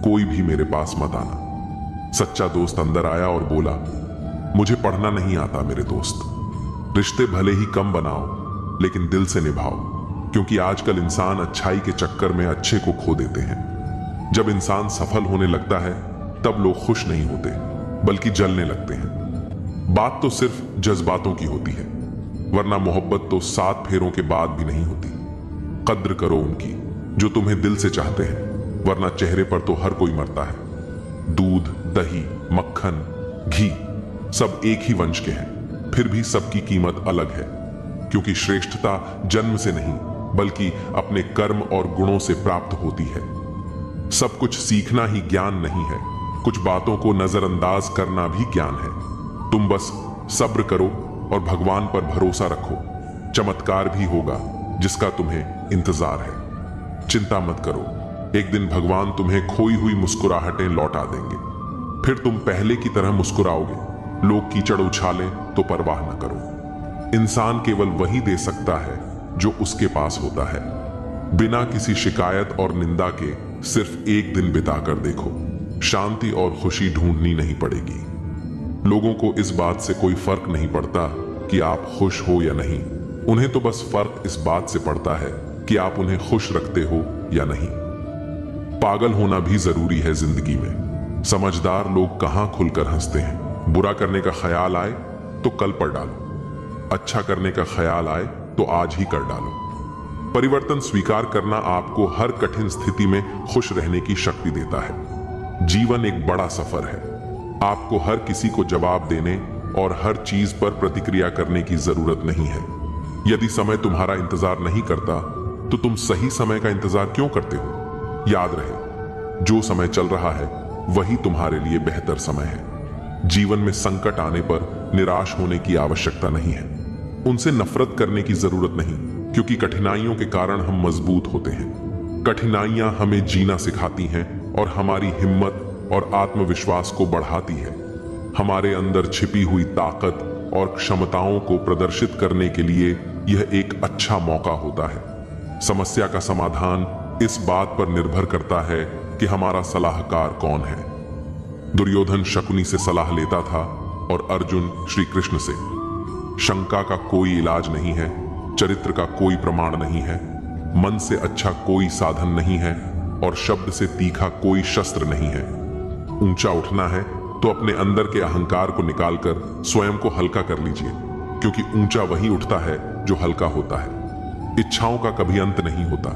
कोई भी मेरे पास मत आना। सच्चा दोस्त अंदर आया और बोला, मुझे पढ़ना नहीं आता मेरे दोस्त। रिश्ते भले ही कम बनाओ लेकिन दिल से निभाओ, क्योंकि आजकल इंसान अच्छाई के चक्कर में अच्छे को खो देते हैं। जब इंसान सफल होने लगता है तब लोग खुश नहीं होते बल्कि जलने लगते हैं। बात तो सिर्फ जज्बातों की होती है, वरना मोहब्बत तो 7 फेरों के बाद भी नहीं होती। कद्र करो उनकी जो तुम्हें दिल से चाहते हैं, वरना चेहरे पर तो हर कोई मरता है। दूध, दही, मक्खन, घी सब एक ही वंश के हैं, फिर भी सबकी कीमत अलग है, क्योंकि श्रेष्ठता जन्म से नहीं बल्कि अपने कर्म और गुणों से प्राप्त होती है। सब कुछ सीखना ही ज्ञान नहीं है, कुछ बातों को नजरअंदाज करना भी ज्ञान है। तुम बस सब्र करो और भगवान पर भरोसा रखो, चमत्कार भी होगा जिसका तुम्हें इंतजार है। चिंता मत करो, एक दिन भगवान तुम्हें खोई हुई मुस्कुराहटें लौटा देंगे, फिर तुम पहले की तरह मुस्कुराओगे। लोग कीचड़ उछालें तो परवाह न करो। इंसान केवल वही दे सकता है जो उसके पास होता है। बिना किसी शिकायत और निंदा के सिर्फ एक दिन बिताकर देखो, शांति और खुशी ढूंढनी नहीं पड़ेगी। लोगों को इस बात से कोई फर्क नहीं पड़ता कि आप खुश हो या नहीं, उन्हें तो बस फर्क इस बात से पड़ता है कि आप उन्हें खुश रखते हो या नहीं। पागल होना भी जरूरी है जिंदगी में। समझदार लोग कहां खुलकर हंसते हैं। बुरा करने का ख्याल आए तो कल पर डालो, अच्छा करने का ख्याल आए तो आज ही कर डालो। परिवर्तन स्वीकार करना आपको हर कठिन स्थिति में खुश रहने की शक्ति देता है। जीवन एक बड़ा सफर है, आपको हर किसी को जवाब देने और हर चीज पर प्रतिक्रिया करने की जरूरत नहीं है। यदि समय तुम्हारा इंतजार नहीं करता तो तुम सही समय का इंतजार क्यों करते हो? याद रहे, जो समय चल रहा है वही तुम्हारे लिए बेहतर समय है। जीवन में संकट आने पर निराश होने की आवश्यकता नहीं है, उनसे नफरत करने की जरूरत नहीं, क्योंकि कठिनाइयों के कारण हम मजबूत होते हैं। कठिनाइयां हमें जीना सिखाती हैं और हमारी हिम्मत और आत्मविश्वास को बढ़ाती है। हमारे अंदर छिपी हुई ताकत और क्षमताओं को प्रदर्शित करने के लिए यह एक अच्छा मौका होता है। समस्या का समाधान इस बात पर निर्भर करता है कि हमारा सलाहकार कौन है। दुर्योधन शकुनी से सलाह लेता था और अर्जुन श्री कृष्ण से। शंका का कोई इलाज नहीं है, चरित्र का कोई प्रमाण नहीं है, मन से अच्छा कोई साधन नहीं है और शब्द से तीखा कोई शस्त्र नहीं है। ऊंचा उठना है तो अपने अंदर के अहंकार को निकालकर स्वयं को हल्का कर लीजिए, क्योंकि ऊंचा वही उठता है जो हल्का होता है। इच्छाओं का कभी अंत नहीं होता।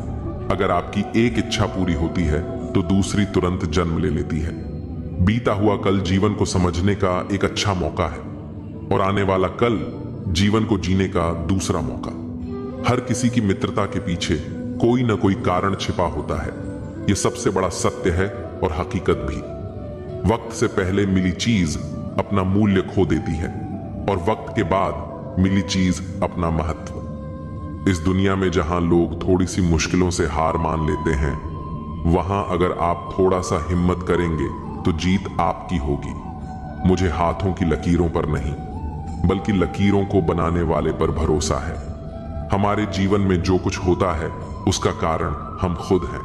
अगर आपकी एक इच्छा पूरी होती है तो दूसरी तुरंत जन्म ले लेती है। बीता हुआ कल जीवन को समझने का एक अच्छा मौका है और आने वाला कल जीवन को जीने का दूसरा मौका। हर किसी की मित्रता के पीछे कोई न कोई कारण छिपा होता है। यह सबसे बड़ा सत्य है और हकीकत भी। वक्त से पहले मिली चीज अपना मूल्य खो देती है और वक्त के बाद मिली चीज अपना महत्व। इस दुनिया में जहां लोग थोड़ी सी मुश्किलों से हार मान लेते हैं, वहां अगर आप थोड़ा सा हिम्मत करेंगे तो जीत आपकी होगी। मुझे हाथों की लकीरों पर नहीं, बल्कि लकीरों को बनाने वाले पर भरोसा है। हमारे जीवन में जो कुछ होता है उसका कारण हम खुद हैं।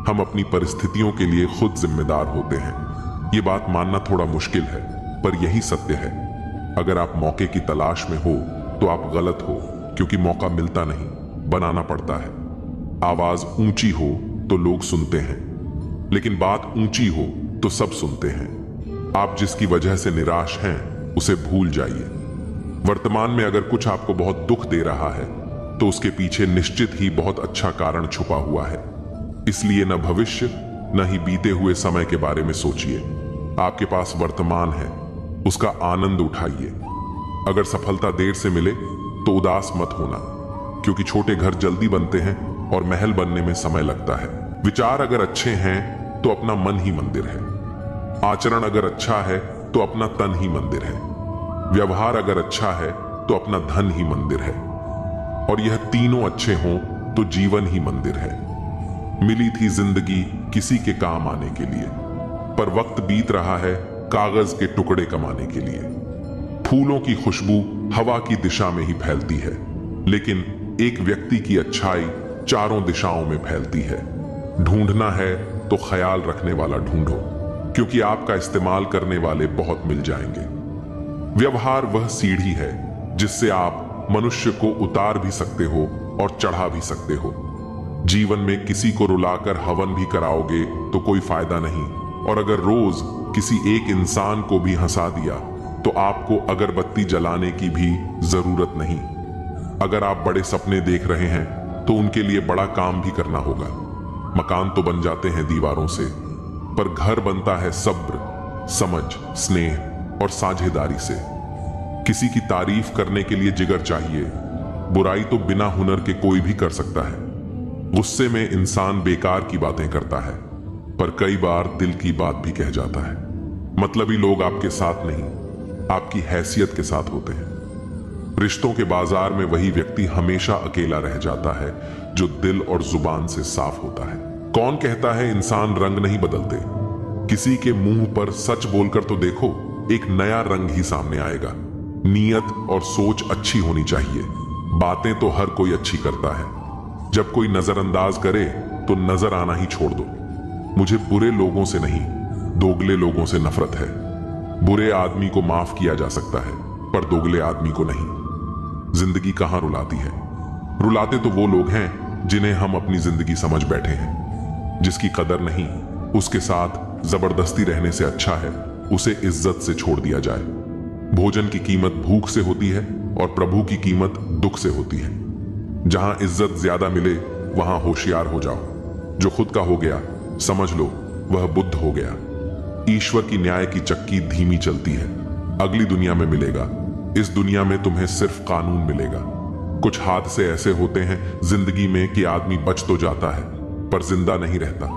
हम अपनी परिस्थितियों के लिए खुद जिम्मेदार होते हैं। ये बात मानना थोड़ा मुश्किल है, पर यही सत्य है। अगर आप मौके की तलाश में हो तो आप गलत हो, क्योंकि मौका मिलता नहीं, बनाना पड़ता है। आवाज ऊंची हो तो लोग सुनते हैं, लेकिन बात ऊंची हो तो सब सुनते हैं। आप जिसकी वजह से निराश हैं उसे भूल जाइए। वर्तमान में अगर कुछ आपको बहुत दुख दे रहा है तो उसके पीछे निश्चित ही बहुत अच्छा कारण छुपा हुआ है। इसलिए न भविष्य न ही बीते हुए समय के बारे में सोचिए। आपके पास वर्तमान है, उसका आनंद उठाइए। अगर सफलता देर से मिले तो उदास मत होना, क्योंकि छोटे घर जल्दी बनते हैं और महल बनने में समय लगता है। विचार अगर अच्छे हैं तो अपना मन ही मंदिर है। आचरण अगर अच्छा है तो अपना तन ही मंदिर है। व्यवहार अगर अच्छा है तो अपना धन ही मंदिर है। और यह तीनों अच्छे हों तो जीवन ही मंदिर है। मिली थी जिंदगी किसी के काम आने के लिए, पर वक्त बीत रहा है कागज के टुकड़े कमाने के लिए। फूलों की खुशबू हवा की दिशा में ही फैलती है, लेकिन एक व्यक्ति की अच्छाई चारों दिशाओं में फैलती है। ढूंढना है तो ख्याल रखने वाला ढूंढो, क्योंकि आपका इस्तेमाल करने वाले बहुत मिल जाएंगे। व्यवहार वह सीढ़ी है जिससे आप मनुष्य को उतार भी सकते हो और चढ़ा भी सकते हो। जीवन में किसी को रुलाकर हवन भी कराओगे तो कोई फायदा नहीं, और अगर रोज किसी एक इंसान को भी हंसा दिया तो आपको अगरबत्ती जलाने की भी जरूरत नहीं। अगर आप बड़े सपने देख रहे हैं तो उनके लिए बड़ा काम भी करना होगा। मकान तो बन जाते हैं दीवारों से, पर घर बनता है सब्र, समझ, स्नेह और साझेदारी से। किसी की तारीफ करने के लिए जिगर चाहिए। बुराई तो बिना हुनर के कोई भी कर सकता है। गुस्से में इंसान बेकार की बातें करता है, पर कई बार दिल की बात भी कह जाता है। मतलबी लोग आपके साथ नहीं, आपकी हैसियत के साथ होते हैं। रिश्तों के बाजार में वही व्यक्ति हमेशा अकेला रह जाता है जो दिल और जुबान से साफ होता है। कौन कहता है इंसान रंग नहीं बदलते? किसी के मुंह पर सच बोलकर तो देखो, एक नया रंग ही सामने आएगा। नीयत और सोच अच्छी होनी चाहिए। बातें तो हर कोई अच्छी करता है। जब कोई नजरअंदाज करे तो नजर आना ही छोड़ दो। मुझे बुरे लोगों से नहीं, दोगले लोगों से नफरत है। बुरे आदमी को माफ किया जा सकता है, पर दोगले आदमी को नहीं। जिंदगी कहां रुलाती है? रुलाते तो वो लोग हैं जिन्हें हम अपनी जिंदगी समझ बैठे हैं। जिसकी कदर नहीं, उसके साथ जबरदस्ती रहने से अच्छा है उसे इज्जत से छोड़ दिया जाए। भोजन की कीमत भूख से होती है और प्रभु की कीमत दुख से होती है। जहां इज्जत ज्यादा मिले वहां होशियार हो जाओ। जो खुद का हो गया समझ लो वह बुद्ध हो गया। ईश्वर की न्याय की चक्की धीमी चलती है। अगली दुनिया में मिलेगा, इस दुनिया में तुम्हें सिर्फ कानून मिलेगा। कुछ हादसे ऐसे होते हैं जिंदगी में कि आदमी बच तो जाता है पर जिंदा नहीं रहता।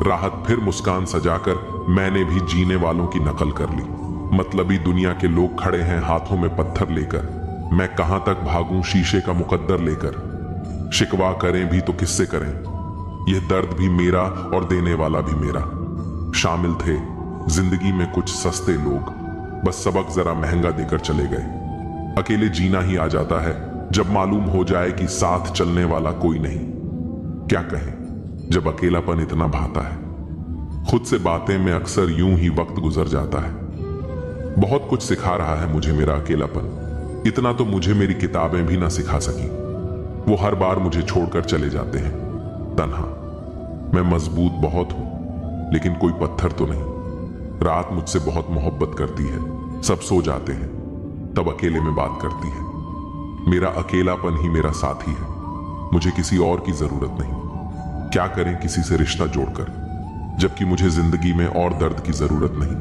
राहत फिर मुस्कान सजाकर मैंने भी जीने वालों की नकल कर ली। मतलबी दुनिया के लोग खड़े हैं हाथों में पत्थर लेकर। मैं कहां तक भागूं शीशे का मुकद्दर लेकर। शिकवा करें भी तो किससे करें? यह दर्द भी मेरा और देने वाला भी मेरा। शामिल थे जिंदगी में कुछ सस्ते लोग, बस सबक जरा महंगा देकर चले गए। अकेले जीना ही आ जाता है जब मालूम हो जाए कि साथ चलने वाला कोई नहीं। क्या कहें जब अकेलापन इतना भाता है। खुद से बातें में अक्सर यूं ही वक्त गुजर जाता है। बहुत कुछ सिखा रहा है मुझे मेरा अकेलापन। इतना तो मुझे मेरी किताबें भी ना सिखा सकी। वो हर बार मुझे छोड़कर चले जाते हैं, तन्हा। मैं मजबूत बहुत हूं, लेकिन कोई पत्थर तो नहीं। रात मुझसे बहुत मोहब्बत करती है। सब सो जाते हैं, तब अकेले में बात करती है। मेरा अकेलापन ही मेरा साथी है। मुझे किसी और की जरूरत नहीं। क्या करें किसी से रिश्ता जोड़कर, जबकि मुझे जिंदगी में और दर्द की जरूरत नहीं।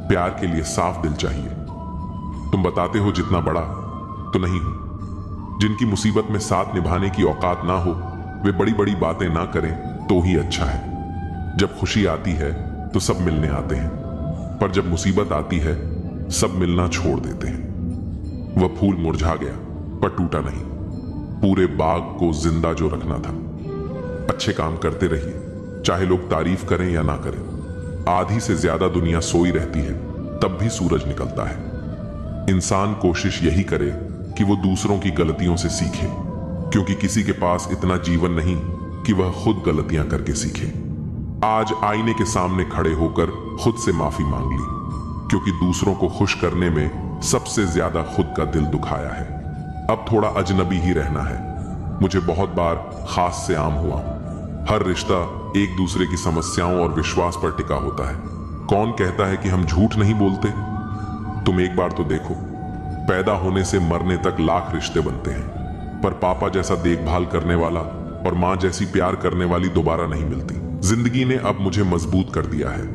प्यार के लिए साफ दिल चाहिए। तुम बताते हो जितना बड़ा, तो नहीं हूं। जिनकी मुसीबत में साथ निभाने की औकात ना हो, वे बड़ी बड़ी बातें ना करें तो ही अच्छा है। जब खुशी आती है तो सब मिलने आते हैं, पर जब मुसीबत आती है सब मिलना छोड़ देते हैं। वह फूल मुरझा गया पर टूटा नहीं। पूरे बाग को जिंदा जो रखना था। अच्छे काम करते रहिए, चाहे लोग तारीफ करें या ना करें। आधी से ज्यादा दुनिया सोई रहती है, तब भी सूरज निकलता है। इंसान कोशिश यही करे कि वो दूसरों की गलतियों से सीखे, क्योंकि किसी के पास इतना जीवन नहीं कि वह खुद गलतियां करके सीखे। आज आईने के सामने खड़े होकर खुद से माफी मांग ली, क्योंकि दूसरों को खुश करने में सबसे ज्यादा खुद का दिल दुखाया है। अब थोड़ा अजनबी ही रहना है। मुझे बहुत बार खास से आम हुआ हूं। हर रिश्ता एक दूसरे की समस्याओं और विश्वास पर टिका होता है। कौन कहता है कि हम झूठ नहीं बोलते? तुम एक बार तो देखो, पैदा होने से मरने तक लाख रिश्ते बनते हैं, पर पापा जैसा देखभाल करने वाला और मां जैसी प्यार करने वाली दोबारा नहीं मिलती। जिंदगी ने अब मुझे मजबूत कर दिया है।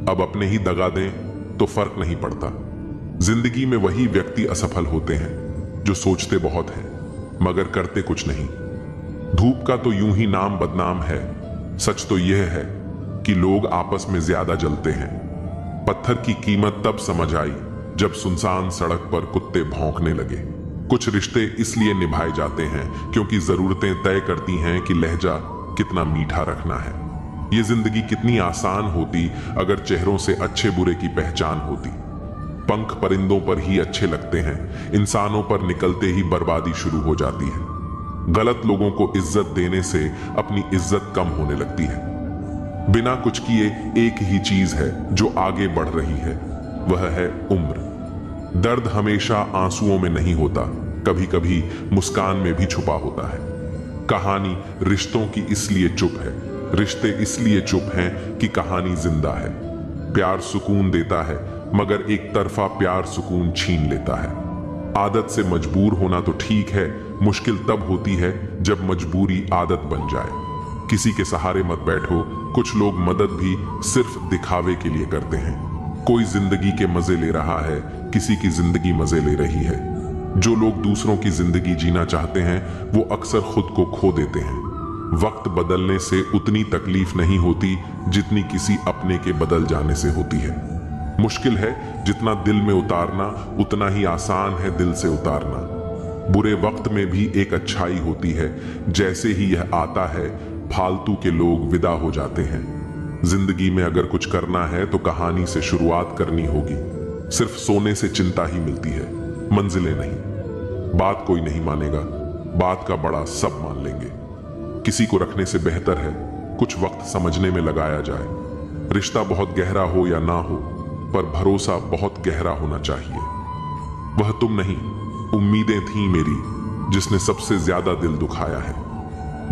अब अपने ही दगा दें तो फर्क नहीं पड़ता। जिंदगी में वही व्यक्ति असफल होते हैं जो सोचते बहुत हैं मगर करते कुछ नहीं। धूप का तो यूं ही नाम बदनाम है। सच तो यह है कि लोग आपस में ज्यादा जलते हैं। पत्थर की कीमत तब समझ आई जब सुनसान सड़क पर कुत्ते भौंकने लगे। कुछ रिश्ते इसलिए निभाए जाते हैं क्योंकि जरूरतें तय करती हैं कि लहजा कितना मीठा रखना है। ये जिंदगी कितनी आसान होती अगर चेहरों से अच्छे बुरे की पहचान होती। पंख परिंदों पर ही अच्छे लगते हैं, इंसानों पर निकलते ही बर्बादी शुरू हो जाती है। गलत लोगों को इज्जत देने से अपनी इज्जत कम होने लगती है। बिना कुछ किए एक ही चीज है जो आगे बढ़ रही है, वह है उम्र। दर्द हमेशा आंसुओं में नहीं होता, कभी कभी मुस्कान में भी छुपा होता है। कहानी रिश्तों की इसलिए चुप है, रिश्ते इसलिए चुप हैं कि कहानी जिंदा है। प्यार सुकून देता है, मगर एक तरफा प्यार सुकून छीन लेता है। आदत से मजबूर होना तो ठीक है, मुश्किल तब होती है जब मजबूरी आदत बन जाए। किसी के सहारे मत बैठो। कुछ लोग मदद भी सिर्फ दिखावे के लिए करते हैं। कोई जिंदगी के मजे ले रहा है, किसी की जिंदगी मजे ले रही है। जो लोग दूसरों की जिंदगी जीना चाहते हैं वो अक्सर खुद को खो देते हैं। वक्त बदलने से उतनी तकलीफ नहीं होती जितनी किसी अपने के बदल जाने से होती है। मुश्किल है जितना दिल में उतारना, उतना ही आसान है दिल से उतारना। बुरे वक्त में भी एक अच्छाई होती है। जैसे ही यह आता है, फालतू के लोग विदा हो जाते हैं। जिंदगी में अगर कुछ करना है तो कहानी से शुरुआत करनी होगी। सिर्फ सोने से चिंता ही मिलती है, मंजिलें नहीं। बात कोई नहीं मानेगा, बात का बड़ा सब मान लेंगे। किसी को रखने से बेहतर है कुछ वक्त समझने में लगाया जाए। रिश्ता बहुत गहरा हो या ना हो, पर भरोसा बहुत गहरा होना चाहिए। वह तुम नहीं, उम्मीदें थीं मेरी, जिसने सबसे ज्यादा दिल दुखाया है।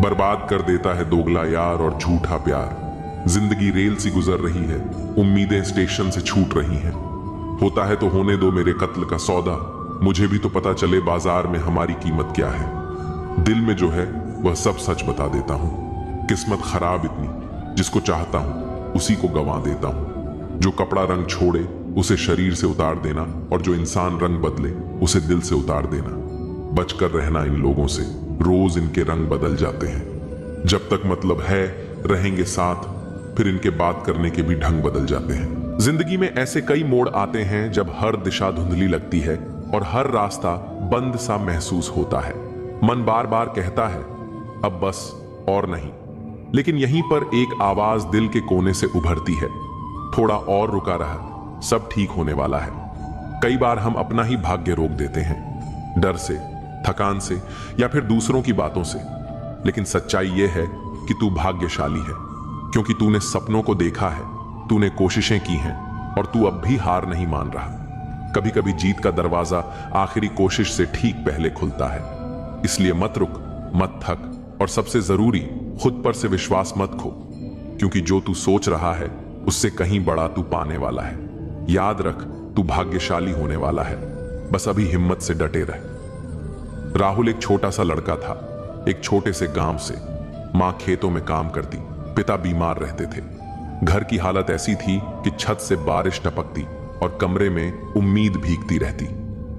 बर्बाद कर देता है दोगला यार और झूठा प्यार। जिंदगी रेल सी गुजर रही है, उम्मीदें स्टेशन से छूट रही हैं। होता है तो होने दो मेरे कत्ल का सौदा, मुझे भी तो पता चले बाजार में हमारी कीमत क्या है। दिल में जो है वह सब सच बता देता हूँ। किस्मत खराब इतनी, जिसको चाहता हूँ उसी को गंवा देता हूँ। जो कपड़ा रंग छोड़े उसे शरीर से उतार देना, और जो इंसान रंग बदले उसे दिल से उतार देना। बचकर रहना इन लोगों से, रोज इनके रंग बदल जाते हैं। जब तक मतलब है रहेंगे साथ, फिर इनके बात करने के भी ढंग बदल जाते हैं। जिंदगी में ऐसे कई मोड़ आते हैं जब हर दिशा धुंधली लगती है और हर रास्ता बंद सा महसूस होता है। मन बार बार कहता है अब बस और नहीं, लेकिन यहीं पर एक आवाज दिल के कोने से उभरती है, थोड़ा और रुका रहा, सब ठीक होने वाला है। कई बार हम अपना ही भाग्य रोक देते हैं, डर से, थकान से या फिर दूसरों की बातों से। लेकिन सच्चाई यह है कि तू भाग्यशाली है। क्योंकि तूने सपनों को देखा है, तूने कोशिशें की हैं और तू अब भी हार नहीं मान रहा। कभी कभी जीत का दरवाजा आखिरी कोशिश से ठीक पहले खुलता है। इसलिए मत रुक, मत थक और सबसे जरूरी, खुद पर से विश्वास मत खो, क्योंकि जो तू सोच रहा है उससे कहीं बड़ा तू पाने वाला है। याद रख, तू भाग्यशाली होने वाला है। बस अभी हिम्मत से डटे रह। राहुल एक छोटा सा लड़का था, एक छोटे से गांव से। मां खेतों में काम करती, पिता बीमार रहते थे। घर की हालत ऐसी थी कि छत से बारिश टपकती और कमरे में उम्मीद भीगती रहती।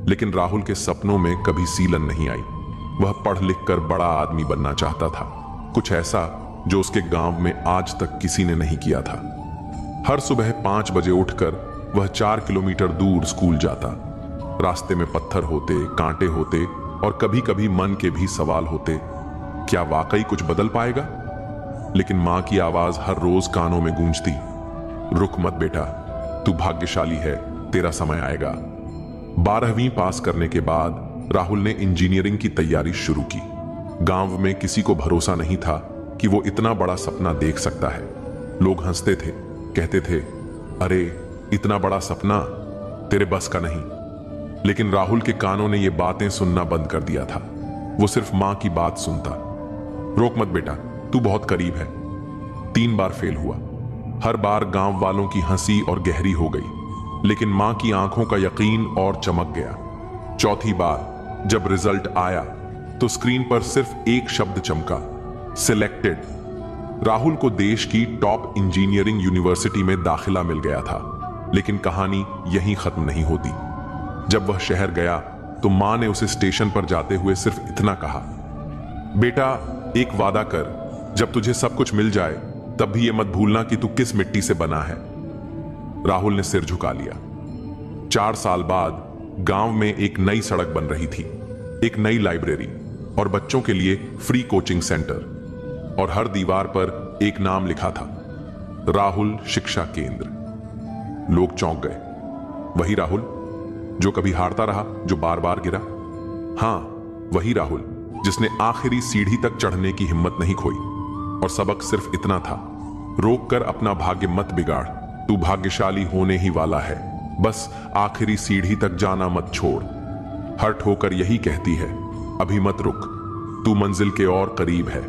लेकिन राहुल के सपनों में कभी सीलन नहीं आई। वह पढ़ लिख कर बड़ा आदमी बनना चाहता था, कुछ ऐसा जो उसके गांव में आज तक किसी ने नहीं किया था। हर सुबह 5 बजे उठकर वह 4 किलोमीटर दूर स्कूल जाता। रास्ते में पत्थर होते, कांटे होते और कभी कभी मन के भी सवाल होते, क्या वाकई कुछ बदल पाएगा? लेकिन मां की आवाज हर रोज कानों में गूंजती, रुक मत बेटा, तू भाग्यशाली है, तेरा समय आएगा। 12वीं पास करने के बाद राहुल ने इंजीनियरिंग की तैयारी शुरू की। गांव में किसी को भरोसा नहीं था कि वो इतना बड़ा सपना देख सकता है। लोग हंसते थे, कहते थे, अरे इतना बड़ा सपना तेरे बस का नहीं। लेकिन राहुल के कानों ने ये बातें सुनना बंद कर दिया था। वो सिर्फ मां की बात सुनता, रोक मत बेटा, तू बहुत करीब है। 3 बार फेल हुआ। हर बार गांव वालों की हंसी और गहरी हो गई, लेकिन मां की आंखों का यकीन और चमक गया। चौथी बार जब रिजल्ट आया तो स्क्रीन पर सिर्फ एक शब्द चमका, सिलेक्टेड। राहुल को देश की टॉप इंजीनियरिंग यूनिवर्सिटी में दाखिला मिल गया था। लेकिन कहानी यहीं खत्म नहीं होती। जब वह शहर गया तो मां ने उसे स्टेशन पर जाते हुए सिर्फ इतना कहा, बेटा एक वादा कर, जब तुझे सब कुछ मिल जाए तब भी यह मत भूलना कि तू किस मिट्टी से बना है। राहुल ने सिर झुका लिया। 4 साल बाद गांव में एक नई सड़क बन रही थी, एक नई लाइब्रेरी और बच्चों के लिए फ्री कोचिंग सेंटर, और हर दीवार पर एक नाम लिखा था, राहुल शिक्षा केंद्र। लोग चौंक गए। वही राहुल जो कभी हारता रहा, जो बार बार गिरा। हां, वही राहुल जिसने आखिरी सीढ़ी तक चढ़ने की हिम्मत नहीं खोई। और सबक सिर्फ इतना था, रोक कर अपना भाग्य मत बिगाड़, तू भाग्यशाली होने ही वाला है। बस आखिरी सीढ़ी तक जाना मत छोड़। हर ठोकर यही कहती है, अभी मत रुक, तू मंजिल के और करीब है।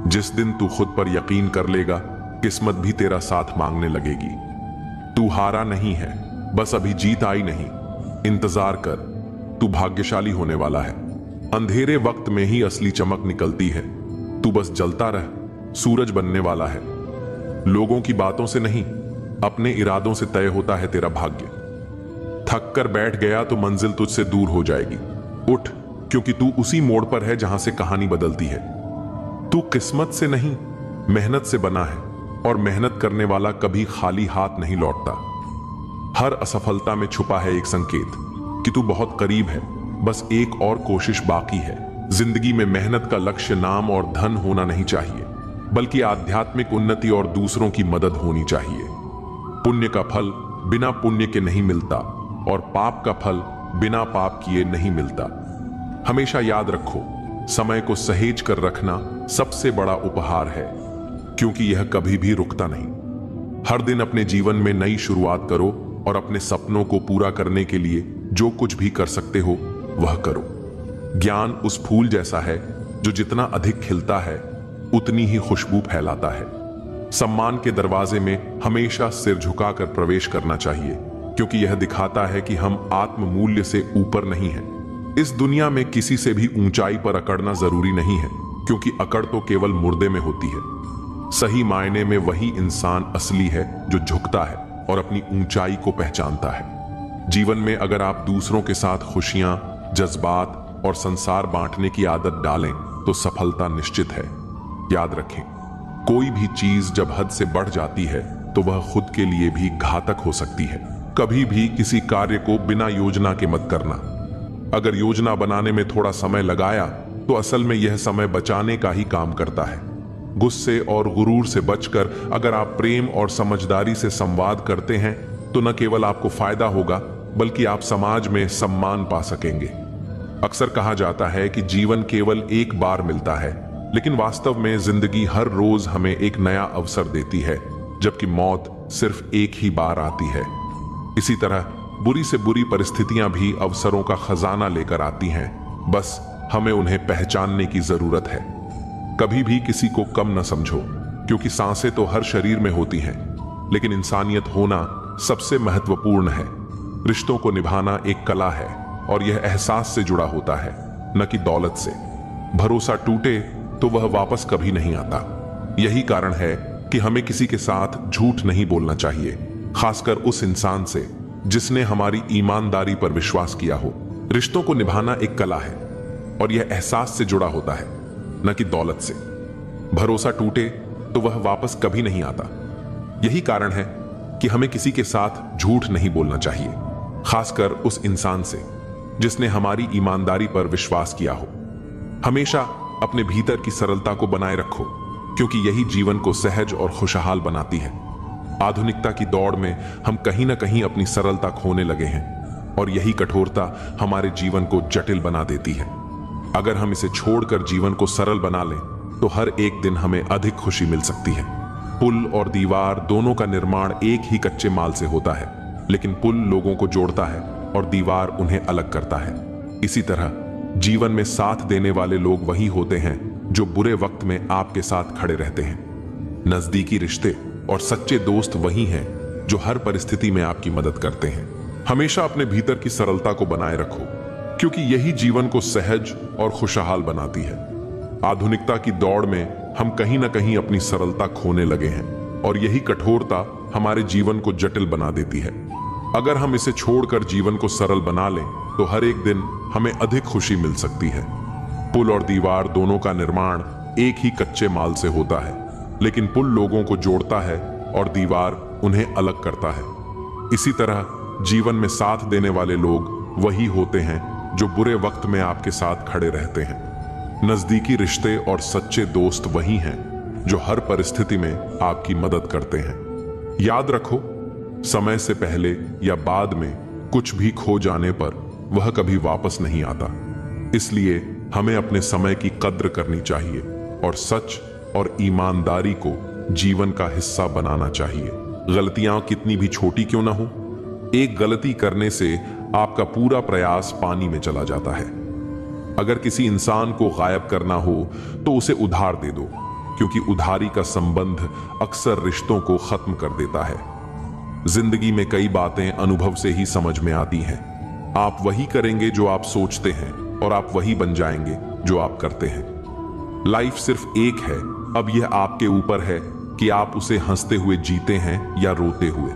जिस दिन तू खुद पर यकीन कर लेगा, किस्मत भी तेरा साथ मांगने लगेगी। तू हारा नहीं है, बस अभी जीत आई नहीं। इंतजार कर, तू भाग्यशाली होने वाला है। अंधेरे वक्त में ही असली चमक निकलती है। तू बस जलता रह, सूरज बनने वाला है। लोगों की बातों से नहीं, अपने इरादों से तय होता है तेरा भाग्य। थक कर बैठ गया तो मंजिल तुझसे दूर हो जाएगी। उठ, क्योंकि तू उसी मोड़ पर है जहां से कहानी बदलती है। तू किस्मत से नहीं, मेहनत से बना है, और मेहनत करने वाला कभी खाली हाथ नहीं लौटता। हर असफलता में छुपा है एक संकेत कि तू बहुत करीब है, बस एक और कोशिश बाकी है। जिंदगी में मेहनत का लक्ष्य नाम और धन होना नहीं चाहिए, बल्कि आध्यात्मिक उन्नति और दूसरों की मदद होनी चाहिए। पुण्य का फल बिना पुण्य के नहीं मिलता, और पाप का फल बिना पाप किए नहीं मिलता। हमेशा याद रखो, समय को सहेज कर रखना सबसे बड़ा उपहार है, क्योंकि यह कभी भी रुकता नहीं। हर दिन अपने जीवन में नई शुरुआत करो और अपने सपनों को पूरा करने के लिए जो कुछ भी कर सकते हो वह करो। ज्ञान उस फूल जैसा है जो जितना अधिक खिलता है उतनी ही खुशबू फैलाता है। सम्मान के दरवाजे में हमेशा सिर झुकाकर प्रवेश करना चाहिए, क्योंकि यह दिखाता है कि हम आत्म मूल्य से ऊपर नहीं हैं। इस दुनिया में किसी से भी ऊंचाई पर अकड़ना जरूरी नहीं है, क्योंकि अकड़ तो केवल मुर्दे में होती है। सही मायने में वही इंसान असली है जो झुकता है और अपनी ऊंचाई को पहचानता है। जीवन में अगर आप दूसरों के साथ खुशियां, जज्बात और संसार बांटने की आदत डालें तो सफलता निश्चित है। याद रखें, कोई भी चीज जब हद से बढ़ जाती है तो वह खुद के लिए भी घातक हो सकती है। कभी भी किसी कार्य को बिना योजना के मत करना। अगर योजना बनाने में थोड़ा समय लगाया तो असल में यह समय बचाने का ही काम करता है। गुस्से और गुरूर से बचकर अगर आप प्रेम और समझदारी से संवाद करते हैं तो न केवल आपको फायदा होगा, बल्कि आप समाज में सम्मान पा सकेंगे। अक्सर कहा जाता है कि जीवन केवल एक बार मिलता है, लेकिन वास्तव में जिंदगी हर रोज हमें एक नया अवसर देती है, जबकि मौत सिर्फ एक ही बार आती है। इसी तरह बुरी से बुरी परिस्थितियां भी अवसरों का खजाना लेकर आती हैं, बस हमें उन्हें पहचानने की जरूरत है। कभी भी किसी को कम न समझो, क्योंकि सांसें तो हर शरीर में होती हैं, लेकिन इंसानियत होना सबसे महत्वपूर्ण है। रिश्तों को निभाना एक कला है और यह एहसास से जुड़ा होता है, न कि दौलत से। भरोसा टूटे तो वह वापस कभी नहीं आता। यही कारण है कि हमें किसी के साथ झूठ नहीं बोलना चाहिए, खासकर उस इंसान से जिसने हमारी ईमानदारी पर विश्वास किया हो। रिश्तों को निभाना एक कला है और यह एहसास से जुड़ा होता है, न कि दौलत से। भरोसा टूटे तो वह वापस कभी नहीं आता। यही कारण है कि हमें किसी के साथ झूठ नहीं बोलना चाहिए, खासकर उस इंसान से जिसने हमारी ईमानदारी पर विश्वास किया हो। हमेशा अपने भीतर की सरलता को बनाए रखो, क्योंकि यही जीवन को सहज और खुशहाल बनाती है। आधुनिकता की दौड़ में हम कहीं ना कहीं अपनी सरलता खोने लगे हैं और यही कठोरता हमारे जीवन को जटिल बना देती है। अगर हम इसे छोड़कर जीवन को सरल बना लें तो हर एक दिन हमें अधिक खुशी मिल सकती है। पुल और दीवार दोनों का निर्माण एक ही कच्चे माल से होता है, लेकिन पुल लोगों को जोड़ता है और दीवार उन्हें अलग करता है। इसी तरह जीवन में साथ देने वाले लोग वही होते हैं जो बुरे वक्त में आपके साथ खड़े रहते हैं। नजदीकी रिश्ते और सच्चे दोस्त वही हैं जो हर परिस्थिति में आपकी मदद करते हैं। हमेशा अपने भीतर की सरलता को बनाए रखो, क्योंकि यही जीवन को सहज और खुशहाल बनाती है। आधुनिकता की दौड़ में हम कहीं ना कहीं अपनी सरलता खोने लगे हैं और यही कठोरता हमारे जीवन को जटिल बना देती है। अगर हम इसे छोड़कर जीवन को सरल बना लें तो हर एक दिन हमें अधिक खुशी मिल सकती है। पुल और दीवार दोनों का निर्माण एक ही कच्चे माल से होता है, लेकिन पुल लोगों को जोड़ता है और दीवार उन्हें अलग करता है। इसी तरह जीवन में साथ देने वाले लोग वही होते हैं जो बुरे वक्त में आपके साथ खड़े रहते हैं। नजदीकी रिश्ते और सच्चे दोस्त वही हैं जो हर परिस्थिति में आपकी मदद करते हैं। याद रखो, समय से पहले या बाद में कुछ भी खो जाने पर वह कभी वापस नहीं आता। इसलिए हमें अपने समय की कद्र करनी चाहिए और सच और ईमानदारी को जीवन का हिस्सा बनाना चाहिए। गलतियां कितनी भी छोटी क्यों ना हो, एक गलती करने से आपका पूरा प्रयास पानी में चला जाता है। अगर किसी इंसान को गायब करना हो तो उसे उधार दे दो, क्योंकि उधारी का संबंध अक्सर रिश्तों को खत्म कर देता है। जिंदगी में कई बातें अनुभव से ही समझ में आती हैं। आप वही करेंगे जो आप सोचते हैं और आप वही बन जाएंगे जो आप करते हैं। लाइफ सिर्फ एक है, अब यह आपके ऊपर है कि आप उसे हंसते हुए जीते हैं या रोते हुए।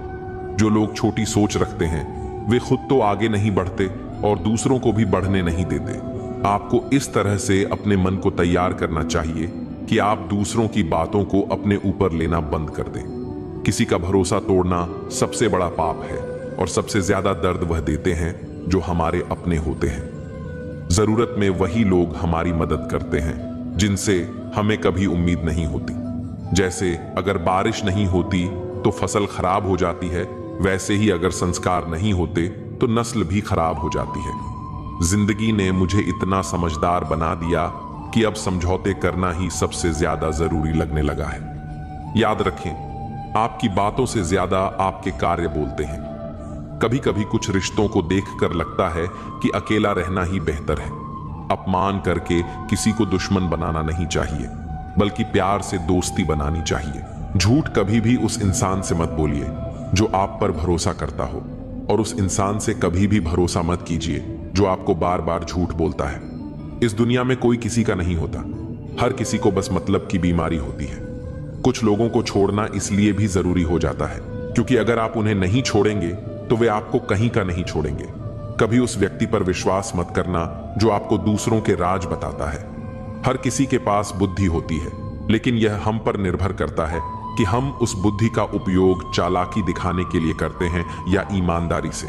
जो लोग छोटी सोच रखते हैं वे खुद तो आगे नहीं बढ़ते और दूसरों को भी बढ़ने नहीं देते। आपको इस तरह से अपने मन को तैयार करना चाहिए कि आप दूसरों की बातों को अपने ऊपर लेना बंद कर दें। किसी का भरोसा तोड़ना सबसे बड़ा पाप है और सबसे ज्यादा दर्द वह देते हैं जो हमारे अपने होते हैं। जरूरत में वही लोग हमारी मदद करते हैं जिनसे हमें कभी उम्मीद नहीं होती। जैसे अगर बारिश नहीं होती तो फसल खराब हो जाती है, वैसे ही अगर संस्कार नहीं होते तो नस्ल भी खराब हो जाती है। जिंदगी ने मुझे इतना समझदार बना दिया कि अब समझौते करना ही सबसे ज्यादा जरूरी लगने लगा है। याद रखें, आपकी बातों से ज्यादा आपके कार्य बोलते हैं। कभी कभी कुछ रिश्तों को देखकर लगता है कि अकेला रहना ही बेहतर है। अपमान करके किसी को दुश्मन बनाना नहीं चाहिए, बल्कि प्यार से दोस्ती बनानी चाहिए। झूठ कभी भी उस इंसान से मत बोलिए जो आप पर भरोसा करता हो, और उस इंसान से कभी भी भरोसा मत कीजिए जो आपको बार बार झूठ बोलता है। इस दुनिया में कोई किसी का नहीं होता, हर किसी को बस मतलब की बीमारी होती है। कुछ लोगों को छोड़ना इसलिए भी जरूरी हो जाता है क्योंकि अगर आप उन्हें नहीं छोड़ेंगे तो वे आपको कहीं का नहीं छोड़ेंगे। कभी उस व्यक्ति पर विश्वास मत करना जो आपको दूसरों के राज बताता है। हर किसी के पास बुद्धि होती है, लेकिन यह हम पर निर्भर करता है कि हम उस बुद्धि का उपयोग चालाकी दिखाने के लिए करते हैं या ईमानदारी से।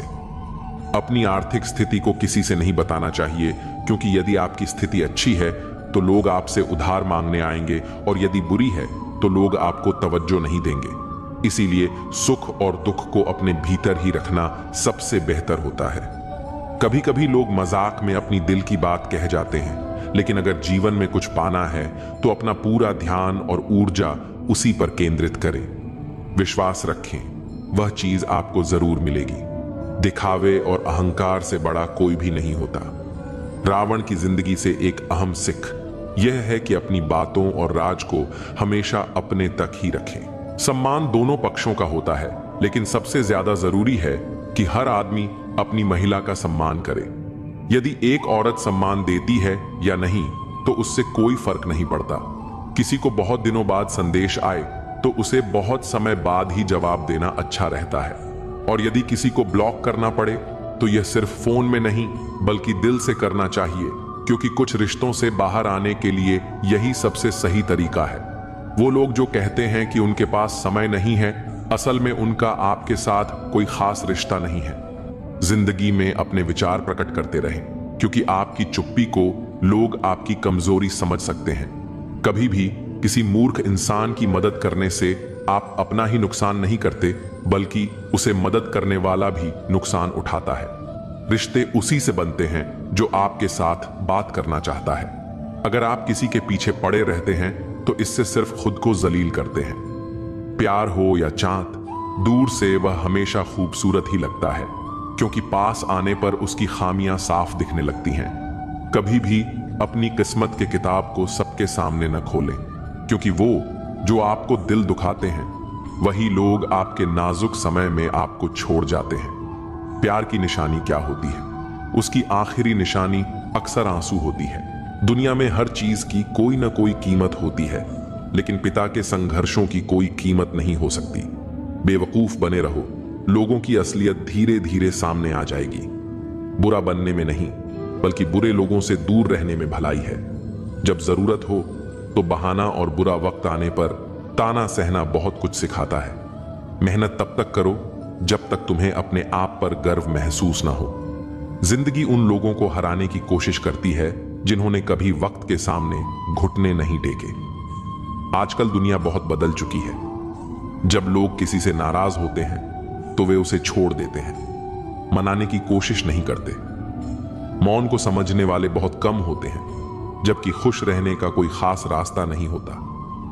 अपनी आर्थिक स्थिति को किसी से नहीं बताना चाहिए, क्योंकि यदि आपकी स्थिति अच्छी है तो लोग आपसे उधार मांगने आएंगे और यदि बुरी है तो लोग आपको तवज्जो नहीं देंगे। इसीलिए सुख और दुख को अपने भीतर ही रखना सबसे बेहतर होता है। कभी कभी लोग मजाक में अपनी दिल की बात कह जाते हैं, लेकिन अगर जीवन में कुछ पाना है तो अपना पूरा ध्यान और ऊर्जा उसी पर केंद्रित करें। विश्वास रखें, वह चीज आपको जरूर मिलेगी। दिखावे और अहंकार से बड़ा कोई भी नहीं होता। रावण की जिंदगी से एक अहम सीख यह है कि अपनी बातों और राज को हमेशा अपने तक ही रखें। सम्मान दोनों पक्षों का होता है, लेकिन सबसे ज्यादा जरूरी है कि हर आदमी अपनी महिला का सम्मान करे। यदि एक औरत सम्मान देती है या नहीं तो उससे कोई फर्क नहीं पड़ता। किसी को बहुत दिनों बाद संदेश आए तो उसे बहुत समय बाद ही जवाब देना अच्छा रहता है, और यदि किसी को ब्लॉक करना पड़े तो यह सिर्फ फोन में नहीं बल्कि दिल से करना चाहिए, क्योंकि कुछ रिश्तों से बाहर आने के लिए यही सबसे सही तरीका है। वो लोग जो कहते हैं कि उनके पास समय नहीं है, असल में उनका आपके साथ कोई खास रिश्ता नहीं है। जिंदगी में अपने विचार प्रकट करते रहें, क्योंकि आपकी चुप्पी को लोग आपकी कमजोरी समझ सकते हैं। कभी भी किसी मूर्ख इंसान की मदद करने से आप अपना ही नुकसान नहीं करते, बल्कि उसे मदद करने वाला भी नुकसान उठाता है। रिश्ते उसी से बनते हैं जो आपके साथ बात करना चाहता है। अगर आप किसी के पीछे पड़े रहते हैं तो इससे सिर्फ खुद को जलील करते हैं। प्यार हो या चांद, दूर से वह हमेशा खूबसूरत ही लगता है, क्योंकि पास आने पर उसकी खामियां साफ दिखने लगती हैं। कभी भी अपनी किस्मत के किताब को सबके सामने न खोलें, क्योंकि वो जो आपको दिल दुखाते हैं वही लोग आपके नाजुक समय में आपको छोड़ जाते हैं। प्यार की निशानी क्या होती है? उसकी आखिरी निशानी अक्सर आंसू होती है। दुनिया में हर चीज की कोई ना कोई कीमत होती है, लेकिन पिता के संघर्षों की कोई कीमत नहीं हो सकती। बेवकूफ बने रहो, लोगों की असलियत धीरे धीरे सामने आ जाएगी। बुरा बनने में नहीं, बल्कि बुरे लोगों से दूर रहने में भलाई है। जब जरूरत हो तो बहाना और बुरा वक्त आने पर ताना सहना बहुत कुछ सिखाता है। मेहनत तब तक करो जब तक तुम्हें अपने आप पर गर्व महसूस ना हो। जिंदगी उन लोगों को हराने की कोशिश करती है जिन्होंने कभी वक्त के सामने घुटने नहीं टेके। आजकल दुनिया बहुत बदल चुकी है। जब लोग किसी से नाराज होते हैं तो वे उसे छोड़ देते हैं, मनाने की कोशिश नहीं करते। मौन को समझने वाले बहुत कम होते हैं, जबकि खुश रहने का कोई खास रास्ता नहीं होता।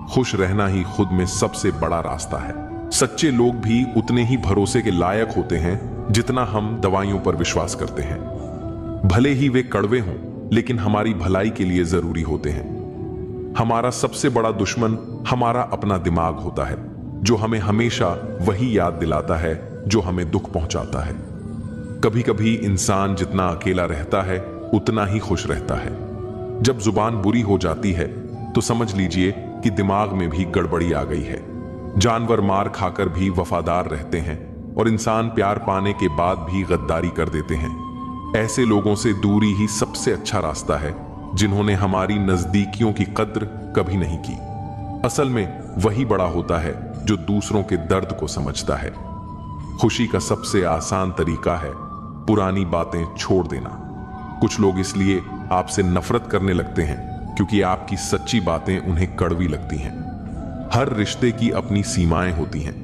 खुश रहना ही खुद में सबसे बड़ा रास्ता है। सच्चे लोग भी उतने ही भरोसे के लायक होते हैं जितना हम दवाइयों पर विश्वास करते हैं। भले ही वे कड़वे हों, लेकिन हमारी भलाई के लिए जरूरी होते हैं। हमारा सबसे बड़ा दुश्मन हमारा अपना दिमाग होता है, जो हमें हमेशा वही याद दिलाता है जो हमें दुख पहुंचाता है। कभी कभी इंसान जितना अकेला रहता है उतना ही खुश रहता है। जब जुबान बुरी हो जाती है तो समझ लीजिए कि दिमाग में भी गड़बड़ी आ गई है। जानवर मार खाकर भी वफादार रहते हैं, और इंसान प्यार पाने के बाद भी गद्दारी कर देते हैं। ऐसे लोगों से दूरी ही सबसे अच्छा रास्ता है, जिन्होंने हमारी नजदीकियों की कद्र कभी नहीं की। असल में वही बड़ा होता है जो दूसरों के दर्द को समझता है। खुशी का सबसे आसान तरीका है पुरानी बातें छोड़ देना। कुछ लोग इसलिए आपसे नफरत करने लगते हैं क्योंकि आपकी सच्ची बातें उन्हें कड़वी लगती हैं। हर रिश्ते की अपनी सीमाएं होती हैं,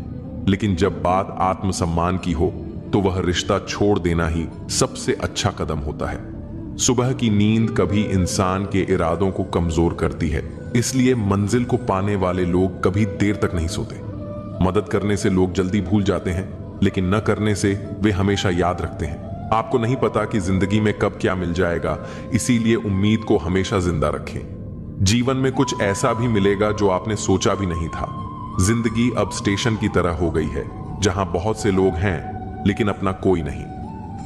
लेकिन जब बात आत्मसम्मान की हो तो वह रिश्ता छोड़ देना ही सबसे अच्छा कदम होता है। सुबह की नींद कभी इंसान के इरादों को कमजोर करती है, इसलिए मंजिल को पाने वाले लोग कभी देर तक नहीं सोते। मदद करने से लोग जल्दी भूल जाते हैं, लेकिन न करने से वे हमेशा याद रखते हैं। आपको नहीं पता कि जिंदगी में कब क्या मिल जाएगा, इसीलिए उम्मीद को हमेशा जिंदा रखें। जीवन में कुछ ऐसा भी मिलेगा जो आपने सोचा भी नहीं था। जिंदगी अब स्टेशन की तरह हो गई है, जहां बहुत से लोग हैं लेकिन अपना कोई नहीं।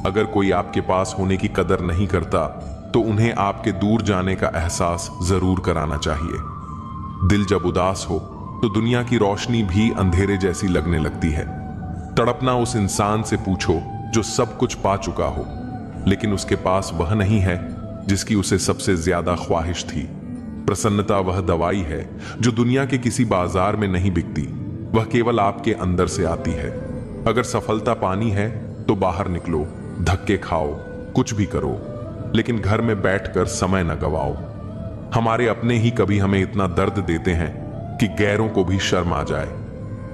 अगर कोई आपके पास होने की कदर नहीं करता तो उन्हें आपके दूर जाने का एहसास जरूर कराना चाहिए। दिल जब उदास हो तो दुनिया की रोशनी भी अंधेरे जैसी लगने लगती है। तड़पना उस इंसान से पूछो जो सब कुछ पा चुका हो, लेकिन उसके पास वह नहीं है जिसकी उसे सबसे ज्यादा ख्वाहिश थी। प्रसन्नता वह दवाई है जो दुनिया के किसी बाजार में नहीं बिकती, वह केवल आपके अंदर से आती है। अगर सफलता पानी है तो बाहर निकलो, धक्के खाओ, कुछ भी करो, लेकिन घर में बैठकर समय न गवाओ। हमारे अपने ही कभी हमें इतना दर्द देते हैं कि गैरों को भी शर्म आ जाए।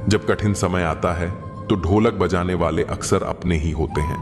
जब कठिन समय आता है तो ढोलक बजाने वाले अक्सर अपने ही होते हैं।